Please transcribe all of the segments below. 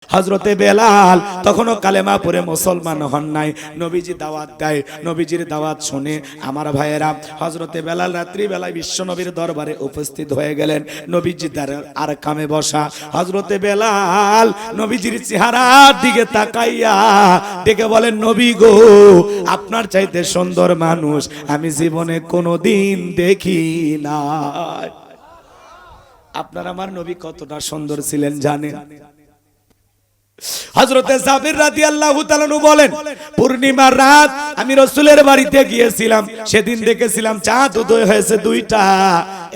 হযরতে বেলাল তখনও কালেমা পড়ে মুসলমান হন নাই। নবীজি দাওয়াত দেয়, নবীজির দাওয়াত শুনে আমার ভাইয়েরা হযরতে বেলাল রাত্রি বেলায় বিশ্ব নবীর দরবারে উপস্থিত হয়ে গেলেন। নবীজি দাঁড়ার আর কামে বসা। হযরতে বেলাল নবীজির চেহারার দিকে তাকাইয়া ডেকে বলেন, নবী গো, আপনার চাইতে সুন্দর মানুষ আমি জীবনে কোনোদিন দেখি নাই। আপনার আমার নবী কতটা সুন্দর ছিলেন জানেন? হযরতে জাবির রাদিয়াল্লাহু তাআলা বলেন, পূর্ণিমার রাত আমি রাসূলের বাড়িতে গিয়েছিলাম, সেদিন দেখেছিলাম চাঁদ উদয় হয়েছে দুইটা,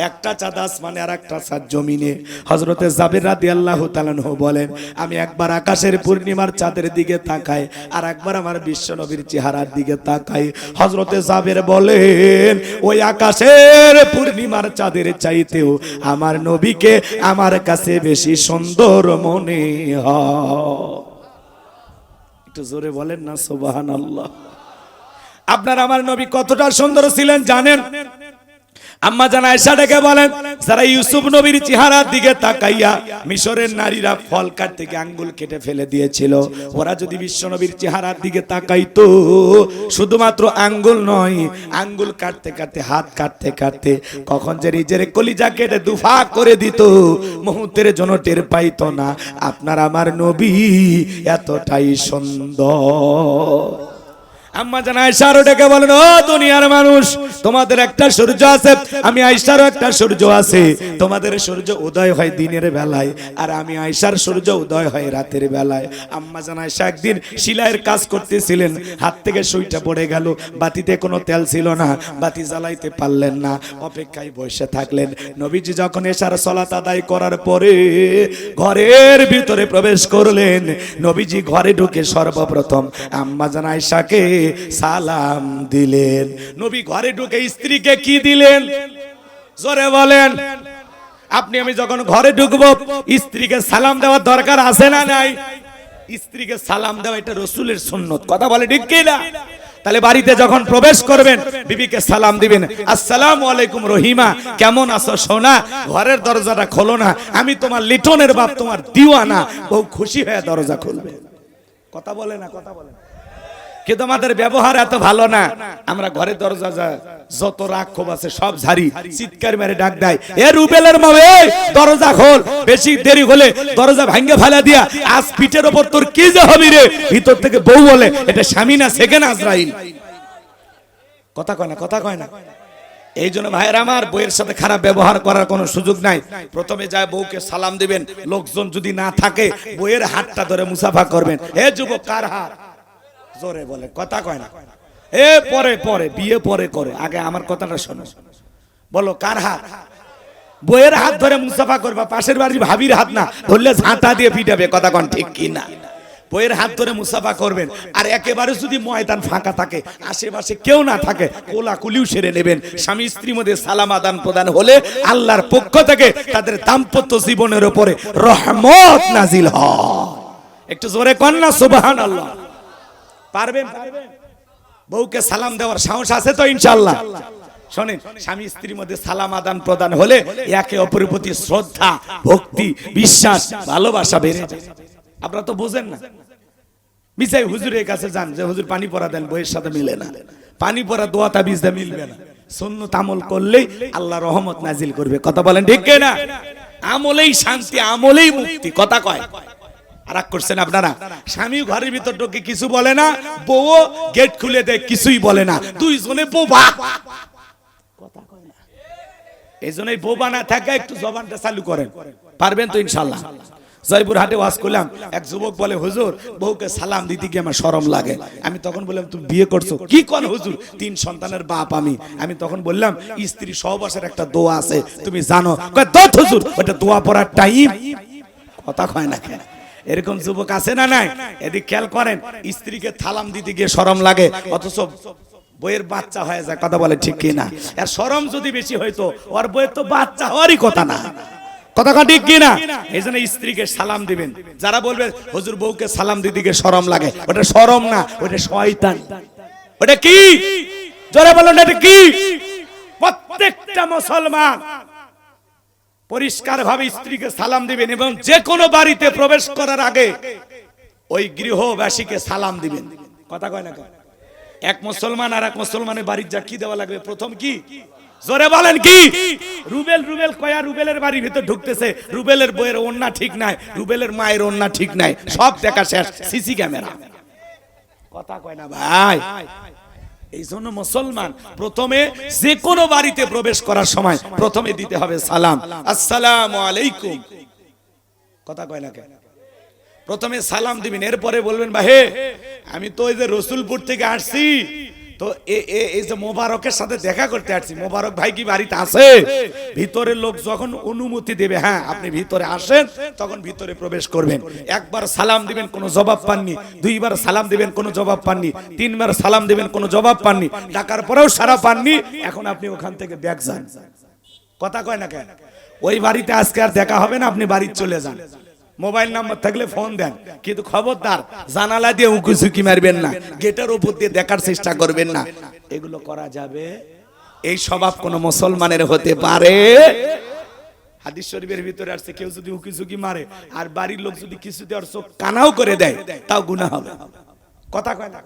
একটা চাঁদ আসমানে আর একটা চাঁদ জমিনে। হযরতে জাবির রাদিয়াল্লাহু তাআলা বলেন, আমি একবার আকাশের পূর্ণিমার চাঁদের দিকে তাকাই আর একবার আমার বিশ্ব নবীর চেহারার দিকে তাকাই। হযরতে জাবির বলেন, ওই আকাশের পূর্ণিমার চাঁদের চাইতেও আমার নবীকে আমার কাছে বেশি সুন্দর মনে হয়। একটু জোরে বলেন না সুবহানাল্লাহ। আপনার আমার নবী কতটা সুন্দর ছিলেন জানেন? আম্মা জান আয়েশা ডেকে বলেন, যারা ইউসুফ নবীর চেহারার দিকে তাকাইয়া মিশরের নারীরা ফল কাটতে গিয়ে আঙ্গুল কেটে ফেলে দিয়েছিল, ওরা যদি বিশ্ব নবীর চেহারার দিকে তাকাইতো, শুধুমাত্র আঙ্গুল নয়, আঙ্গুল কাটতে কাটতে হাত কাটতে কাটতে কখন যে নিজের কলিজা কেটে দুফাক করে দিত মুহূর্তের জন্য টের পাইতো না। আপনার আমার নবী এতটাই সুন্দর। আম্মা জান আয়েশারও ডেকে বলেন, ও দুনিয়ার মানুষ, তোমাদের একটা সূর্য আছে, আমি আয়েশারও একটা সূর্য আছে। তোমাদের সূর্য উদয় হয় দিনের বেলায় আর আমি আয়েশার সূর্য উদয় হয় রাতের বেলায়। আম্মা জান আয়েশা একদিন সেলাইয়ের কাজ করতেছিলেন, হাত থেকে সুইটা পড়ে গেল, বাতিতে কোনো তেল ছিল না, বাতি জ্বালাইতে পারলেন না, অপেক্ষায় বসে থাকলেন। নবীজি যখন এশার সালাত আদায় করার পরে ঘরের ভিতরে প্রবেশ করলেন, নবীজি ঘরে ঢুকে সর্বপ্রথম আম্মা জান আয়েশাকে সালাম দিলেন। নবী ঘরে ঢুকে স্ত্রীকে কি দিলেন? জোরে বলেন। আপনি আমি যখন ঘরে ঢুকবো স্ত্রীকে সালাম দেওয়ার দরকার আছে না নাই? স্ত্রীকে সালাম দেওয়া এটা রাসূলের সুন্নত, কথা বলে ঠিক কি না? তাহলে বাড়িতে যখন প্রবেশ করবেন বিবিকে সালাম দিবেন, আসসালামু আলাইকুম রহিমা, কেমন আছো সোনা? ঘরের দরজাটা খোলো না, আমি তোমার লিটনের বাপ, তোমার দিওয়ানা। বউ খুশি হয়ে দরজা খুলবে। কথা বলে না? কথা বলে। কিন্তু আমাদের ব্যবহার এত ভালো না, আমরা ঘরের দরজা যত রাগ ক্ষোভ আছে সব ঝাড়ি, চিৎকার মেরে ডাক দেয়, এ রুবেলের মা, এই দরজা খোল, বেশি দেরি হলে দরজা ভাঙে ফেলা দিয়া, আজ পিঠের উপর তোর কি যে হবে রে। ভিতর থেকে বউ বলে, এটা স্বামী না সেকেন্ড আজরাইল। কথা কয় না? কথা কয় না? এই জন্য ভাইয়ের আমার, বউয়ের সাথে খারাপ ব্যবহার করার কোনো সুযোগ নাই। প্রথমে যায় বউকে সালাম দিবেন, লোকজন যদি না থাকে বউয়ের হাতটা ধরে মুসাফা করবেন। এ যুবক, কার হাত? জোরে বলে, কথা কয় না? এ পরে পরে বিয়ে পরে করে, আগে আমার কথাটা শোনো। বলো, কার হাত? বউয়ের হাত ধরে মুসাফা করবা, পাশের বাড়ির ভাবির হাত না ধরলে ঝাঁটা দিয়ে পিটাবে। কথা কন ঠিক কি না? বউয়ের হাত ধরে মুসাফা করবেন। আর একেবারে যদি ময়দান ফাঁকা থাকে, আশেপাশে কেউ না থাকে, কোলাকুলিও সেরে নেবেন। স্বামী স্ত্রীর মধ্যে সালাম আদান প্রদান হলে আল্লাহর পক্ষ থেকে তাদের দাম্পত্য জীবনের উপরে রহমত নাজিল হয়। একটু জোরে কন না সুবহানাল্লাহ। পারবেন? বউকে সালাম দেওয়ার সাহস আছে তো ইনশাআল্লাহ? শোনেন, স্বামী স্ত্রীর মধ্যে সালাম আদান প্রদান হলে একে অপরের প্রতি শ্রদ্ধা, ভক্তি, বিশ্বাস, ভালোবাসা বেড়ে যায়। আপনারা তো বুঝেন না। মিসাই হুজুরের কাছে যান যে হুজুর পানি পড়া দেন, বইয়ের সাথে মিলে না। পানি পড়া দোয়া তাবিজ দিয়ে মিলবে না। সুন্নত আমল করলেই আল্লাহ রহমত নাজিল করবে। কথা বলেন ঠিক কি না? আমলেই শান্তি, আমলেই মুক্তি। কথা কয়? রাগ করছেন আপনারা? স্বামী ঘরের ভিতর ঢোকে কিছু বলে না, বউ গেট খুলে দেয় কিছুই বলে না, দুইজনে বোবা। কথা কয় না? এই জন্যই বোবা না থাকা একটু জবানটা চালু করেন। পারবেন তো ইনশাআল্লাহ? জয়পুর হাটে ওয়াজ করলাম, এক যুবক বলে, হুজুর বউকে সালাম দিতে গিয়ে আমার শরম লাগে। আমি তখন বললাম, তুমি বিয়ে করছো? কি কোন হুজুর, 3 সন্তানের বাপ আমি। আমি তখন বললাম, স্ত্রী সহবাসের একটা দোয়া আছে, তুমি জানো? কয়, দত হুজুর, ওটা দোয়া পড়ার টাইম। কথা কয় না কেন? এরকম যুবক আছে না নাই? এদিক খেয়াল করেন, স্ত্রীকে সালাম দিতে গিয়ে শরম লাগে, অথচ বইয়ের বাচ্চা হয়ে যায়। কথা বলে ঠিক কি না? আর শরম যদি বেশি হইতো, ওর বইয়ের তো বাচ্চা হওয়ারই কথা না। কথা ঠিক কি না? এই জন্য স্ত্রীকে সালাম দিবেন। যারা বলবে হুজুর বউকে সালাম দিতে গিয়ে শরম লাগে, ওটা শরম না, ওটা শয়তান। ওটা কি? জোরে বলুন, এটা কি? প্রত্যেকটা মুসলমান পরিষ্কার ভাবে স্ত্রীকে সালাম দিবেন এবং যে কোনো বাড়িতে প্রবেশ করার আগে ওই গৃহবাসীকে সালাম দিবেন। কথা কয় না কেন? এক মুসলমান আর এক মুসলমানের বাড়ির যা কি দেওয়া লাগবে? প্রথম কি? জোরে বলেন কি? রুবেল রুবেল কয়া রুবেলের বাড়ির ভিতর ঢুকতেছে, রুবেলের বইয়ের ওন্না ঠিক নাই, রুবেলের মায়ের ওন্না ঠিক নাই, সব দেখা শেষ, সিসি ক্যামেরা। কথা কয় না ভাই? এই জন্য মুসলমান প্রথমে যে কোনো বাড়িতে প্রবেশ করার সময় প্রথমে দিতে হবে সালাম, আসসালামু আলাইকুম। কথা কয় না কেন? প্রথমে সালাম দিবেন, এরপরে বলবেন ভাই আমি তো এই যে রসুলপুর থেকে আসছি, তো এই যে মোবারকের সাথে দেখা করতে আসছি, মোবারক ভাই কি বাড়িতে আছে? ভিতরের লোক যখন অনুমতি দেবে, হ্যাঁ আপনি ভিতরে আসেন, তখন ভিতরে প্রবেশ করবেন। একবার সালাম দিবেন, কোনো জবাব পাননি, দুইবার সালাম দিবেন, কোনো জবাব পাননি, তিনবার সালাম দিবেন, কোনো জবাব পাননি, ডাকার পরেও সারা পাননি, এখন আপনি ওখান থেকে ব্যাক যান। কথা কয় না কেন? ওই বাড়িতে আজকে আর দেখা হবে না, আপনি বাড়ি চলে যান। মোবাইল নাম্বার থাকলে ফোন দেন, কিন্তু খবরদার জানালা দিয়ে উঁকি মারবেন না, গেটের উপর দিয়ে দেখার চেষ্টা করবেন না। এগুলো করা যাবে? এই স্বভাব কোন মুসলমানের হতে পারে? হাদিস শরীফের ভিতরে আসছে কেউ যদি উঁকি মারে আর বাড়ির লোক যদি কিছুতে আর চোখ কানাও করে দেয়, তাও গুনাহ হবে। কথা কয় না?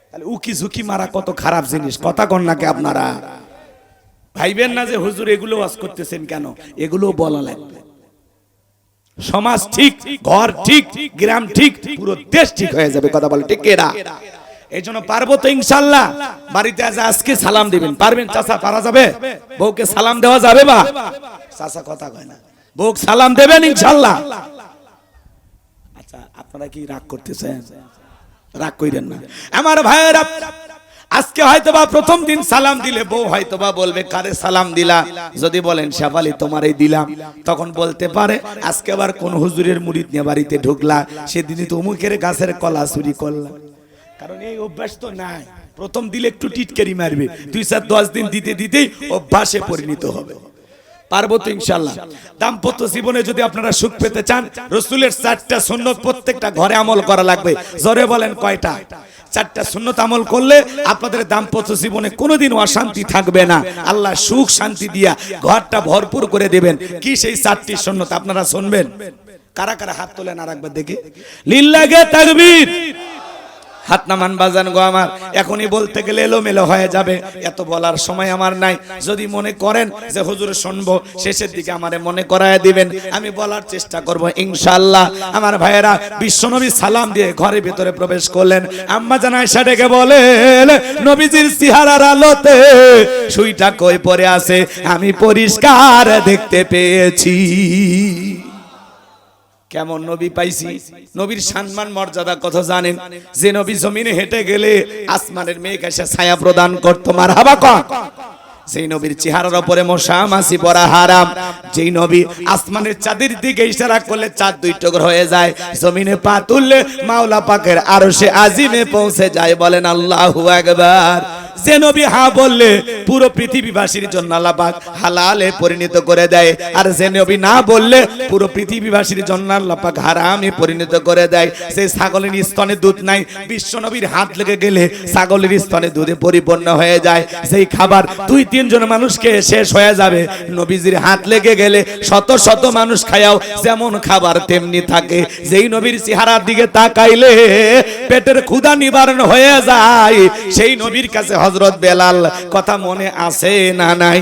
তাহলে উঁকি মারা কত খারাপ জিনিস। কথা কন নাকি আপনারা? ভাইবেন না যে হুজুর এগুলো ওয়াজ করতেছেন কেন, এগুলো বলা লাগবে। সমাজ ঠিক, ঘর ঠিক, গ্রাম ঠিক, পুরো দেশ ঠিক হয়ে যাবে। কথা বলে ঠিক এরা? এই জন্য পারবো তো ইনশাআল্লাহ। বাড়িতে আজকে সালাম দিবেন, পারবেন? চাচা পারা যাবে? বউকে সালাম দেওয়া যাবে? বা চাচা কথা কয় না, বউকে সালাম দেবেন ইনশাআল্লাহ। আচ্ছা আপনারা কি রাগ করতেছেন? রাগ কইরেন না আমার ভাইয়েরা। আজকে হয়তোবা প্রথম দিন সালাম দিলে বউ হয়তোবা বলবে কারে সালাম দিলা? যদি বলেন শেফালি তোমারই দিলাম, তখন বলতে পারে আজকে আবার কোন হুজুরের মুরিদ নিয়ে বাড়িতে ঢুকলা, সেদিনই তো অমুকের গাছের কলা চুরি করলা। কারণ এই অভ্যাস তো নাই। প্রথম দিলে একটু টিটকারি মারবে, 2-4-10 দিন দিতে দিতেই অভ্যাসে পরিণত হবে। পারবো তো ইনশাআল্লাহ। দাম্পত্য জীবনে যদি আপনারা সুখ পেতে চান, রাসূলের 4টা সুন্নাত প্রত্যেকটা ঘরে আমল করা লাগবে। জোরে বলেন কয়টা? 4টা সুন্নাত আমল করলে আপনাদের দাম্পত্য জীবনে কোনোদিন অশান্তি থাকবে না। আল্লাহ সুখ শান্তি দিয়া ঘরটা ভরপুর করে দিবেন। কি সেই 4টি সুন্নাত আপনারা শুনবেন? কারা কারা হাত তোলেন আর একবার দেখি। লিল্লাহে তাকবীর। হাত নামান বাজান গো আমার, এখনই বলতে গেলে এলোমেলো হয়ে যাবে, এত বলার সময় আমার নাই। যদি মনে করেন যে হুজুর শুনবো, শেষের দিকে আমারে মনে করায় দিবেন, আমি বলার চেষ্টা করব ইনশাআল্লাহ। আমার ভাইয়েরা, বিশ্বনবী সালাম দিয়ে ঘরের ভিতরে প্রবেশ করলেন। আম্মা জান আয়েশা ডেকে বলেন, নবীজির চেহারার আলোতে সুইটা কই পড়ে আছে আমি পরিষ্কার দেখতে পেয়েছি। কেমন নবী পাইছি? নবীর সম্মান মর্যাদা কত জানেন? যে নবী জমিনে হেঁটে গেলে আসমানের মেঘ এসে ছায়া প্রদান করতো। মারহাবা কর। সেই নবীর চেহারার উপরে মশা মাছি পড়া হারাম। যেই নবী আসমানের চাঁদের দিকে ইশারা করলে চাঁদ 2 টুকরো হয়ে যায়, জমিনে পা তুললে মাওলা পাকের আরশে আজিমে পৌঁছে যায়। বলেন আল্লাহু আকবার। যে নবী হা বললে পুরো পৃথিবীবাসীর জন্য আল্লাহ পাক হালালে পরিণত করে দেয়, আর যে নবী না বললে পুরো পৃথিবীবাসীর জন্য আল্লাহ পাক হারামে পরিণত করে দেয়। সেই ছাগলের স্তনে দুধ নাই, বিশ্ব নবীর হাত লেগে গেলে ছাগলের স্তনে দুধে পরিপূর্ণ হয়ে যায়। সেই খাবার 2-3 জন মানুষকে শেষ হয়ে যাবে, নবীজির হাত লেগে গেলে শত শত মানুষ খায়াও যেমন খাবার তেমনি থাকে। যেই নবীর চেহারার দিকে তাকাইলে পেটের ক্ষুধা নিবারণ হয়ে যায়, সেই নবীর কাছে হযরত বেলাল কথা মনে আছে না নাই?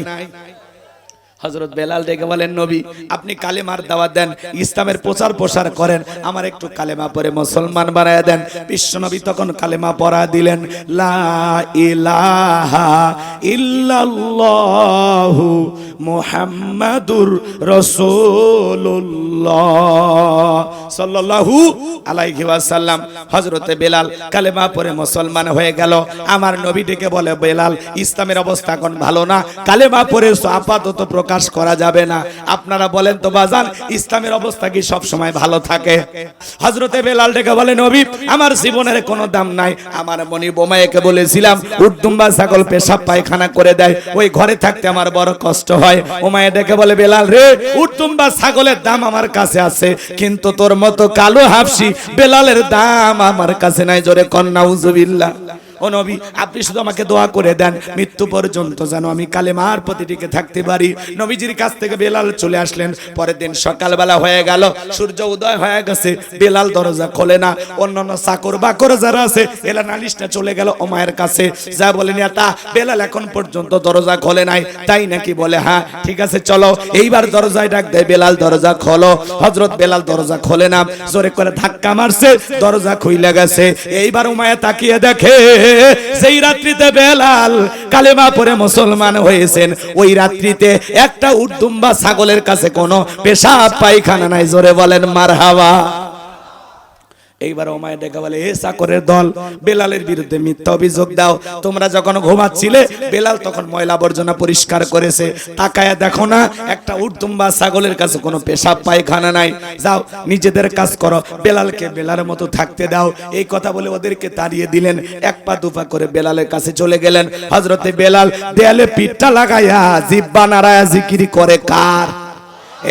হযরত বেলাল ডেকে বলেন, নবী আপনি কালেমার দাওয়াত দেন, ইসলামের প্রচার প্রসার করেন, আমার একটু কালেমা পড়ে মুসলমান বানায়া দেন। বিশ্বনবী তখন কালেমা পড়া দিলেন, লা ইলাহা ইল্লাল্লাহু মুহাম্মাদুর রাসূলুল্লাহ সাল্লাল্লাহু আলাইহি ওয়াসাল্লাম। হযরত বেলাল কালেমা পড়ে মুসলমান হয়ে গেল। আমার নবী ডেকে বলে, বেলাল ইসলামের অবস্থা এখন ভালো না, কালেমা পড়ে আপাতত প্রকাশ করা যাবে না। আপনারা বলেন তো বাজান, ইসলামের অবস্থা কি সব সময় ভালো থাকে? হযরতে বেলাল ডেকে বলে, নবী আমার জীবনের কোনো দাম নাই। আমার মনি বোমাইকে বলেছিলাম উটদুম্বা ছাগল পেশাব পায়খানা করে দেয়, ওই ঘরে থাকতে আমার বড় কষ্ট হয়। ওমায়ে ডেকে বলে, বেলাল রে উটদুম্বা ছাগলের দাম আমার কাছে আছে, কিন্তু তোর মতো কালো হাফসি বেলালের দাম আমার কাছে নাই। জোরে কন্যা উজুবিল্লাহ। ও নবী আপনি শুধু আমাকে দোয়া করে দেন মৃত্যু পর্যন্ত যেন আমি কালেমার প্রতি টিকে থাকতে পারি। নবীজির কাছ থেকে বেলাল চলে আসলেন। পরের দিন সকালবেলা হয়ে গেল, সূর্য উদয় হয়ে গেছে, বেলাল দরজা খোলে না। অন্যান্য চাকর বাকর যারা আছে এরা নালিশটা চলে গেল ওমায়ের কাছে, যা বলেন এটা বেলাল এখন পর্যন্ত দরজা খোলে নাই, তাই নাকি? বলে হ্যাঁ ঠিক আছে চলো। এইবার দরজায় ডাক দেয়, বেলাল দরজা খোলো। হযরত বেলাল দরজা খোলে না, জোরে করে ধাক্কা মারছে, দরজা খুইলা গেছে। এইবার উমাইয়া তাকিয়ে দেখে সেই রাত্রিতে বেলাল কালেমা পড়ে মুসলমান হয়েছেন, ওই রাত্রিতে একটা উটদুম্বা ছাগলের কাছে কোনো পেশাব পায়খানা নাই। জোরে বলেন মারহাবা। এইবার ওমায় ডেকে বলে, এ চাকরের দল, বেলালের বিরুদ্ধে মিথ্যা অভিযোগ দাও। তোমরা যখন ঘুমাচ্ছিলে বেলাল তখন ময়লা আবর্জনা পরিষ্কার করেছে, তাকায়া দেখো না একটা উটদুম্বা ছাগলের কাছে কোনো পেশাব পায়খানা নাই। যাও নিজেদের কাজ করো, বেলালকে বেলালের মতো থাকতে দাও। এই কথা বলে ওদেরকে তাড়িয়ে দিলেন। এক পা দুপা করে বেলালের কাছে চলে গেলেন। হযরতে বেলাল দেয়ালে পিঠটা লাগাইয়া জিহ্বা নাড়ায়া জিকির করে কার?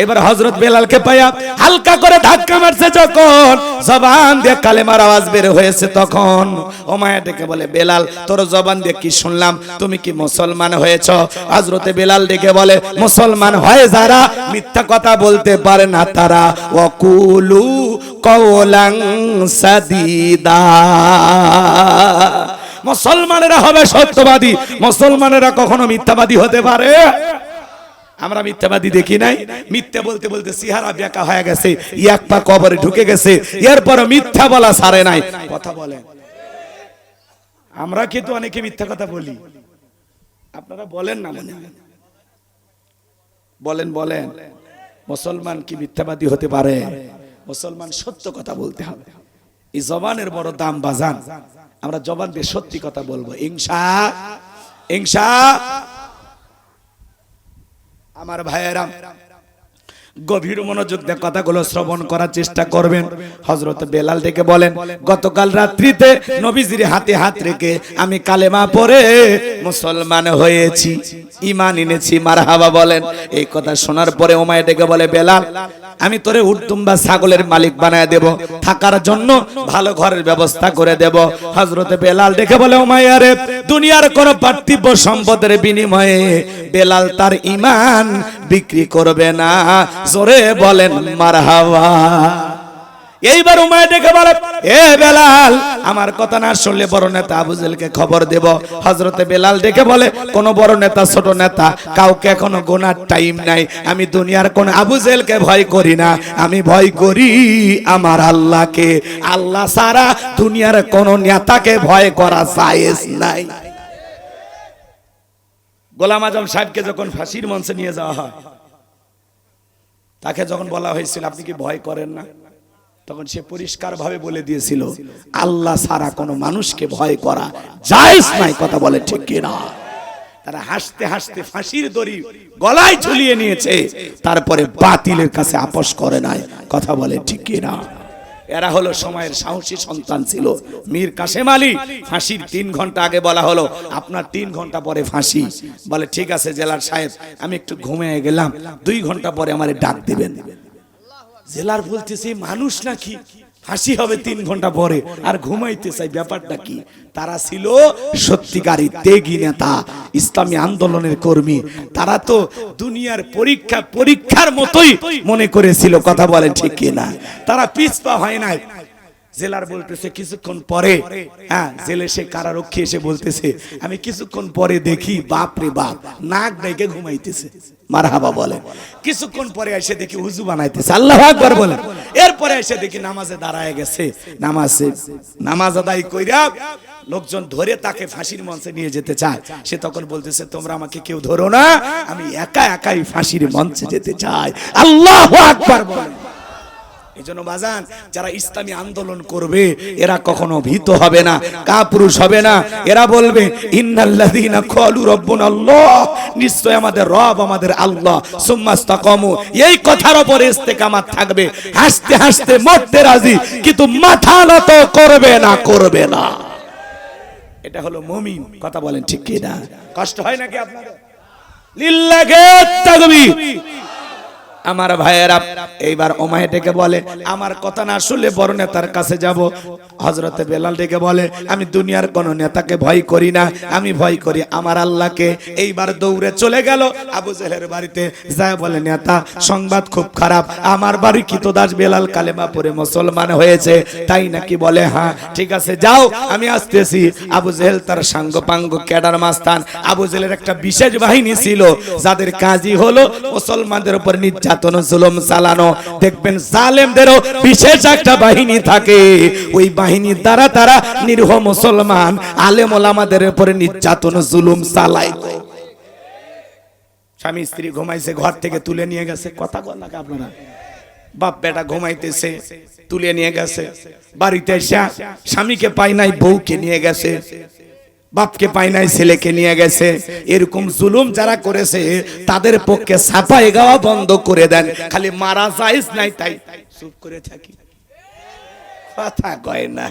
এবার হযরত বেলালকে পায়া হালকা করে ধাক্কা মারছে, যখন জবান দিয়ে কালেমার আওয়াজ বের হয়েছে তখন ওমায়া ডেকে বলে, বেলাল তোর জবান দিয়ে কি শুনলাম, তুমি কি মুসলমান হয়েছো? হযরতে বেলাল ডেকে বলে, মুসলমান হয় যারা মিথ্যা কথা বলতে পারে না তারা, ওয়াকুলু কওলান সাদীদা। মুসলমানেরা হবে সত্যবাদী, মুসলমানেরা কখনো মিথ্যাবাদী হতে পারে? আমরা মিথ্যাবাদী দেখি নাই। মিথ্যা বলতে বলতে চেহারা বেঁকা হয়ে গেছে, এক পা কবরে ঢুকে গেছে, এরপর মিথ্যা বলা ছাড়ে নাই। কথা বলেন, আমরা কিন্তু অনেকে মিথ্যা কথা বলি, আপনারা বলেন না মনে হয়? বলেন বলেন, মুসলমান কি মিথ্যাবাদী হতে পারে? মুসলমান সত্য কথা বলতে হবে। এই জবানের বড় দাম বাজান, আমরা জবান দিয়ে সত্যি কথা বলবো ইনশাআল্লাহ। আমার ভাইয়েরা গভীর মনোযোগ দিয়ে কথাগুলো শ্রবণ করার চেষ্টা করবেন। হযরত বেলাল ডেকে বলেন, গতকাল রাত্রিতে নবীজির হাতে হাত রেখে আমি কালেমা পড়ে মুসলমান হয়েছি, ঈমান এনেছি। মারহাবা বলেন। এই কথা শোনার পরে উমাইয়া ডেকে বলে, বেলাল আমি তোরে উটদুম্বা ছাগলের মালিক বানায় দেব, থাকার জন্য ভালো ঘরের ব্যবস্থা করে দেব। হযরতে বেলাল ডেকে বলে, উমাইয়া রে, দুনিয়ার কোন পার্থিব সম্পদের বিনিময়ে বেলাল তার ঈমান বিক্রি করবে না। জোরে বলেন মারহাবা। এইবার উমাইয়া ডেকে বলে, এ বেলাল আমার কথা না শুনলে বড় নেতা আবু জেহেলকে খবর দেব। হযরতে বেলাল ডেকে বলে, কোন বড় নেতা ছোট নেতা কাউকে এখনো গোনার টাইম নাই। আমি দুনিয়ার কোন আবু জেহেলকে ভয় করি না, আমি ভয় করি আমার আল্লাহকে। আল্লাহ ছাড়া দুনিয়ার কোন নেতাকে ভয় করা জায়েজ নাই। গোলাম আজম সাহেবকে যখন ফাঁসির মঞ্চে নিয়ে যাওয়া হয়, তাকে যখন বলা হয়েছিল আপনি কি ভয় করেন না, তখন সে পরিষ্কার ভাবে বলে দিয়েছিল, আল্লাহ ছাড়া কোনো মানুষকে ভয় করা জায়েজ নাই। কথা বলে ঠিক কিনা? তারা হাসতে হাসতে ফাঁসির দড়ি গলায় ঝুলিয়ে নিয়েছে, তারপরে বাতিলের কাছে আপোষ করে নাই। কথা বলে ঠিক কিনা? এরা হলো সময়ের সাহসী সন্তান ছিল। মীর কাসেম আলী ফাঁসির 3 ঘন্টা আগে বলা হলো আপনার 3 ঘন্টা পরে ফাঁসি। বলে ঠিক আছে জেলার সাহেব, আমি একটু ঘুমিয়ে গেলাম, 2 ঘন্টা পরে আমারে ডাক দিবেন। জেলার বলতেছে মানুষ নাকি ফাঁসি হবে 3 ঘন্টা পরে আর ঘুমাইতে চাই, ব্যাপারটা কি? তারা ছিল সত্যিকারী ত্যাগী নেতা, ইসলামী আন্দোলনের কর্মী। তারা তো দুনিয়ার পরীক্ষার মতোই মনে করেছিল। কথা বলেন ঠিক কিনা? তারা পিছপা হয় নাই। জেলার বলতেছে কিছুক্ষণ পরে, হ্যাঁ জেলে সে কারারক্ষী এসে বলতেছে, আমি কিছুক্ষণ পরে দেখি বাপ রে বাপ নাক ডেকে ঘুমাইতেছে। মারহাবা বলে। কিছুক্ষণ পরে এসে দেখি উযু বানাইতেছে। আল্লাহু আকবার বলে। এরপরে এসে দেখি নামাজে দাঁড়ায় গেছে। নামাজ আদায় কইরা লোকজন ধরে তাকে ফাঁসির মঞ্চে নিয়ে যেতে চায়। সে তখন বলতেছে, তোমরা আমাকে কেউ ধরো না, আমি একা একাই ফাঁসির মঞ্চে যেতে চাই। আল্লাহু আকবার বলে। এজন্য বাজান, যারা ইসলামী আন্দোলন করবে এরা কখনো ভীত হবে না, কাপুরুষ হবে না। এরা বলবে ইন্নাল্লাযীনা ক্বালু রাব্বুনাল্লাহ, নিশ্চয় আমাদের রব আমাদের আল্লাহ, সুম্মাস্তাকামু, এই কথার উপরে ইস্তেকামাত থাকবে। হাসতে হাসতে মরতে রাজি, কিন্তু মাথা নত করবে না। এটা হলো মুমিন। কথা বলেন ঠিক কি না? কষ্ট হয় নাকি আপনাদের? লিল্লাহি তাকবীর। আমার ভাইয়েরা, এইবার ওমায় ডেকে বলে আমার কথা না শুনলে বড় নেতার কাছে যাব। হযরতে বেলাল ডেকে বলে আমি দুনিয়ার কোন নেতাকে ভয় করি না, আমি ভয় করি আমার আল্লাহকে। এইবার দৌড়ে চলে গেল আবু জেহেলের বাড়িতে, যায় বলে নেতা সংবাদ খুব খারাপ, আমার বাড়ি কৃতদাস বেলাল কালেমা পড়ে মুসলমান হয়েছে। তাই নাকি? বলে হ্যাঁ, ঠিক আছে যাও আমি আসতেছি। আবু জেহেল তার সাঙ্গপাঙ্গ ক্যাডার মাস্তান। আবু জেহেলের একটা বিশেষ বাহিনী ছিল যাদের কাজই হলো মুসলমানদের উপর নির্যাতন জুলুম চালানো। দেখবেন জালেমদেরও বিশেষ একটা বাহিনী থাকে, ওই বাহিনীর দ্বারা তারা নিরীহ মুসলমান আলেম ওলামাদের উপর নির্যাতন জুলুম চালায়। স্বামী স্ত্রী ঘুমাইছে, ঘর থেকে তুলে নিয়ে গেছে, কথা বল না আপনারা, বাপ বেটা ঘুমাইতেছে তুলে নিয়ে গেছে, বাড়িতে এসে স্বামীকে পাই নাই বউকে নিয়ে গেছে, বাপকে পাই নাই ছেলেকে নিয়ে গেছে। এরকম জুলুম যারা করেছে তাদের পক্ষে সাফাই গাওয়া বন্ধ করে দেন, খালি মারা জায়েজ নাই তাই চুপ করে থাকি, কথা কয় না,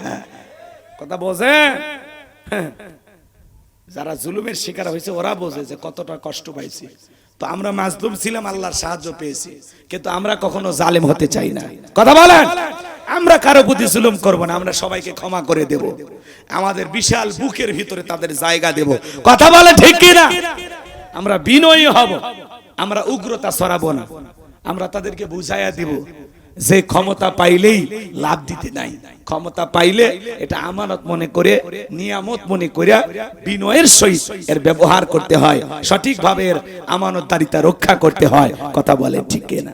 কথা বোঝে। যারা জুলুমের শিকার হয়েছে ওরা বোঝে যে কতটা কষ্ট পাইছি। তো আমরা মাজলুম ছিলাম, আল্লাহর সাহায্য পেয়েছি, কিন্তু আমরা কখনো জালেম হতে চাই না। কথা বলেন, আমরা কারো প্রতি জুলুম করব না, আমরা সবাইকে ক্ষমা করে দেব, আমাদের বিশাল বুকের ভিতরে তাদের জায়গা দেব। কথা বলে ঠিক কি না? আমরা বিনয়ী হব, আমরা উগ্রতা ছড়াবো না, আমরা তাদেরকে বুঝাইয়া দিব যে ক্ষমতা পাইলেই লাভ দিতে নাই, ক্ষমতা পাইলে এটা আমানত মনে করে নিয়ামত মনে করে বিনয়ের সহিত এর ব্যবহার করতে হয়, সঠিকভাবে এর আমানতদারিতা রক্ষা করতে হয়। কথা বলে ঠিক না?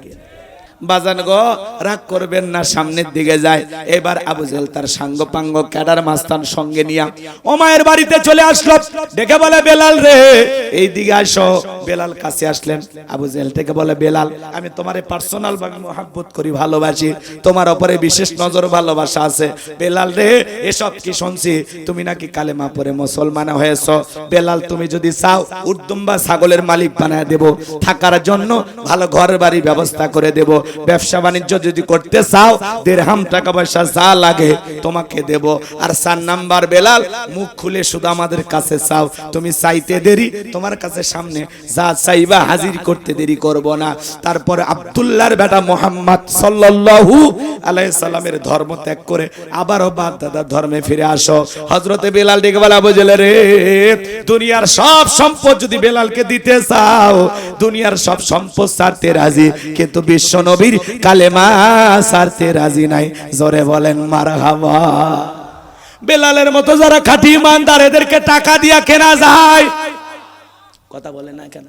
বাজান গো, রাগ করবেন না, সামনের দিকে যায়। এবার আবু জেহেল তার সাঙ্গপাঙ্গ ক্যাডার মাস্তান সঙ্গে নিয়ে ওমায়ের বাড়িতে চলে আসলো। ডেকে বলে বেলাল রে এই দিকে আসো। বেলাল কাছে আসলেন, আবু জেহেল থেকে বলে বেলাল আমি তোমারে পার্সোনাল ভাবে মহব্বত করি, ভালোবাসি, তোমার উপরে বিশেষ নজর ভালোবাসা আছে। বেলাল রে এসব কি শুনছি, তুমি নাকি কালেমা পড়ে মুসলমান হয়েছো। বেলাল তুমি যদি চাও উর্দুম্বা ছাগলের মালিক বানায় দেব, থাকার জন্য ভালো ঘর বাড়ি ব্যবস্থা করে দেব, ব্যবসা বাণিজ্য যদি করতে চাও দিরহাম টাকা পয়সা যা লাগে তোমাকে দেব। আর 4 নাম্বার বেলাল মুখ খুলে শুধু আমাদের কাছে চাও, তুমি চাইতে দেরি, তোমার কাছে সামনে যা চাইবা হাজির করতে দেরি করব না। তারপরে আব্দুল্লাহর বেটা মুহাম্মদ সাল্লাল্লাহু আলাইহি সাল্লামের ধর্ম ত্যাগ করে আবারও বাগদাদের ধর্মে ফিরে আসো। হযরতে বেলাল ডেকে বলে আবু জেহেল রে দুনিয়ার সব সম্পদ যদি বেলালকে দিতে চাও, দুনিয়ার সব সম্পদ ছাড়তে রাজি, কিন্তু বিশ্ব নবীর কালেমা ছাড়তে রাজি নাই। জোরে বলেন মারহাবা। বেলালের মতো যারা খাঁটি ইমানদার এদেরকে টাকা দিয়া কেনা যায়, কথা বলে না কেন?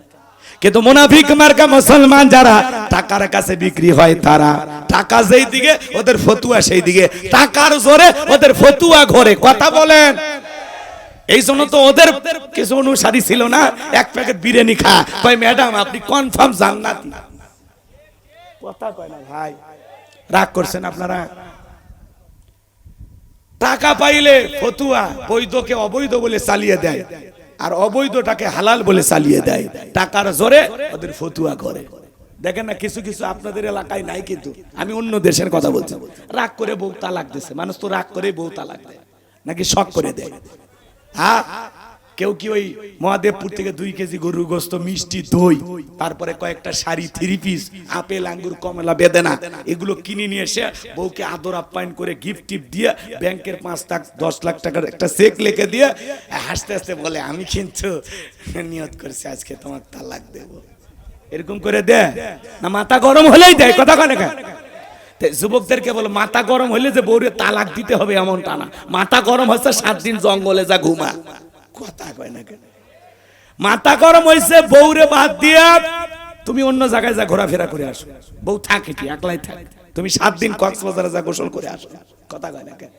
কিন্তু মুনাফিক মার্কা মুসলমান যারা টাকার কাছে বিক্রি হয়, তারা টাকা যেই দিকে ওদের ফতুয়া সেই দিকে, টাকার জোরে ওদের ফতুয়া ঘরে। কথা বলেন, এই জন্য তো ওদের কিছু অনুসারী ছিল না, এক প্যাকেট বিরিয়ানি খা কয় ম্যাডাম আপনি কনফার্ম জান্নাতি। কথা কয় না ভাই, রাগ করছেন আপনারা? টাকা পাইলে ফতুয়া বৈধকে অবৈধ বলে চালিয়ে দেয়, আর অবৈধটাকে হালাল বলে চালিয়ে দেয়, টাকার জোরে ওদের ফতুয়া করে। দেখেন না কিছু কিছু আপনাদের এলাকায় নাই, কিন্তু আমি অন্য দেশের কথা বলছি। রাগ করে বউ তালাক দিছে, মানুষ তো রাগ করে বউ তালাক দেয় নাকি শখ করে দেয়? হ্যাঁ, কেউ কি ওই মহাদেবপুর থেকে 2 কেজি গরুর গোস্ত, মিষ্টি, দই, তারপরে কয়েকটা শাড়ি, 3 পিস, আপেল, আঙ্গুর, কমলা, বেদানা এগুলো কিনে নিয়ে এসে বউকে আদর আপ্যায়ন করে গিফট টিপ দিয়ে ব্যাংকের 5 লাখ 10 লাখ টাকার একটা চেক লিখে দিয়ে হাসতে হাসতে বলে আমি কিন্তু নিয়ত করছি আজকে তোমার তালাক দেব। এরকম করে দেয় না? মাথা গরম হলেই দেয়। কথা কয় না? যুবকদেরকে বলো মাথা গরম হলে যে বউরে তালাক দিতে হবে এমনটা না, মাথা গরম হচ্ছে 7 দিন জঙ্গলে যা ঘুমা। কথা কয় না কেন? মাথা গরম হইছে বউরে বাদ দিয়া তুমি অন্য জায়গায় যা ঘোরাফেরা করে আসো, বউ থাকে কি একলাই থাকে, তুমি 7 দিন কক্সবাজারে যা গোসল করে আসো। কথা কয় না কেন?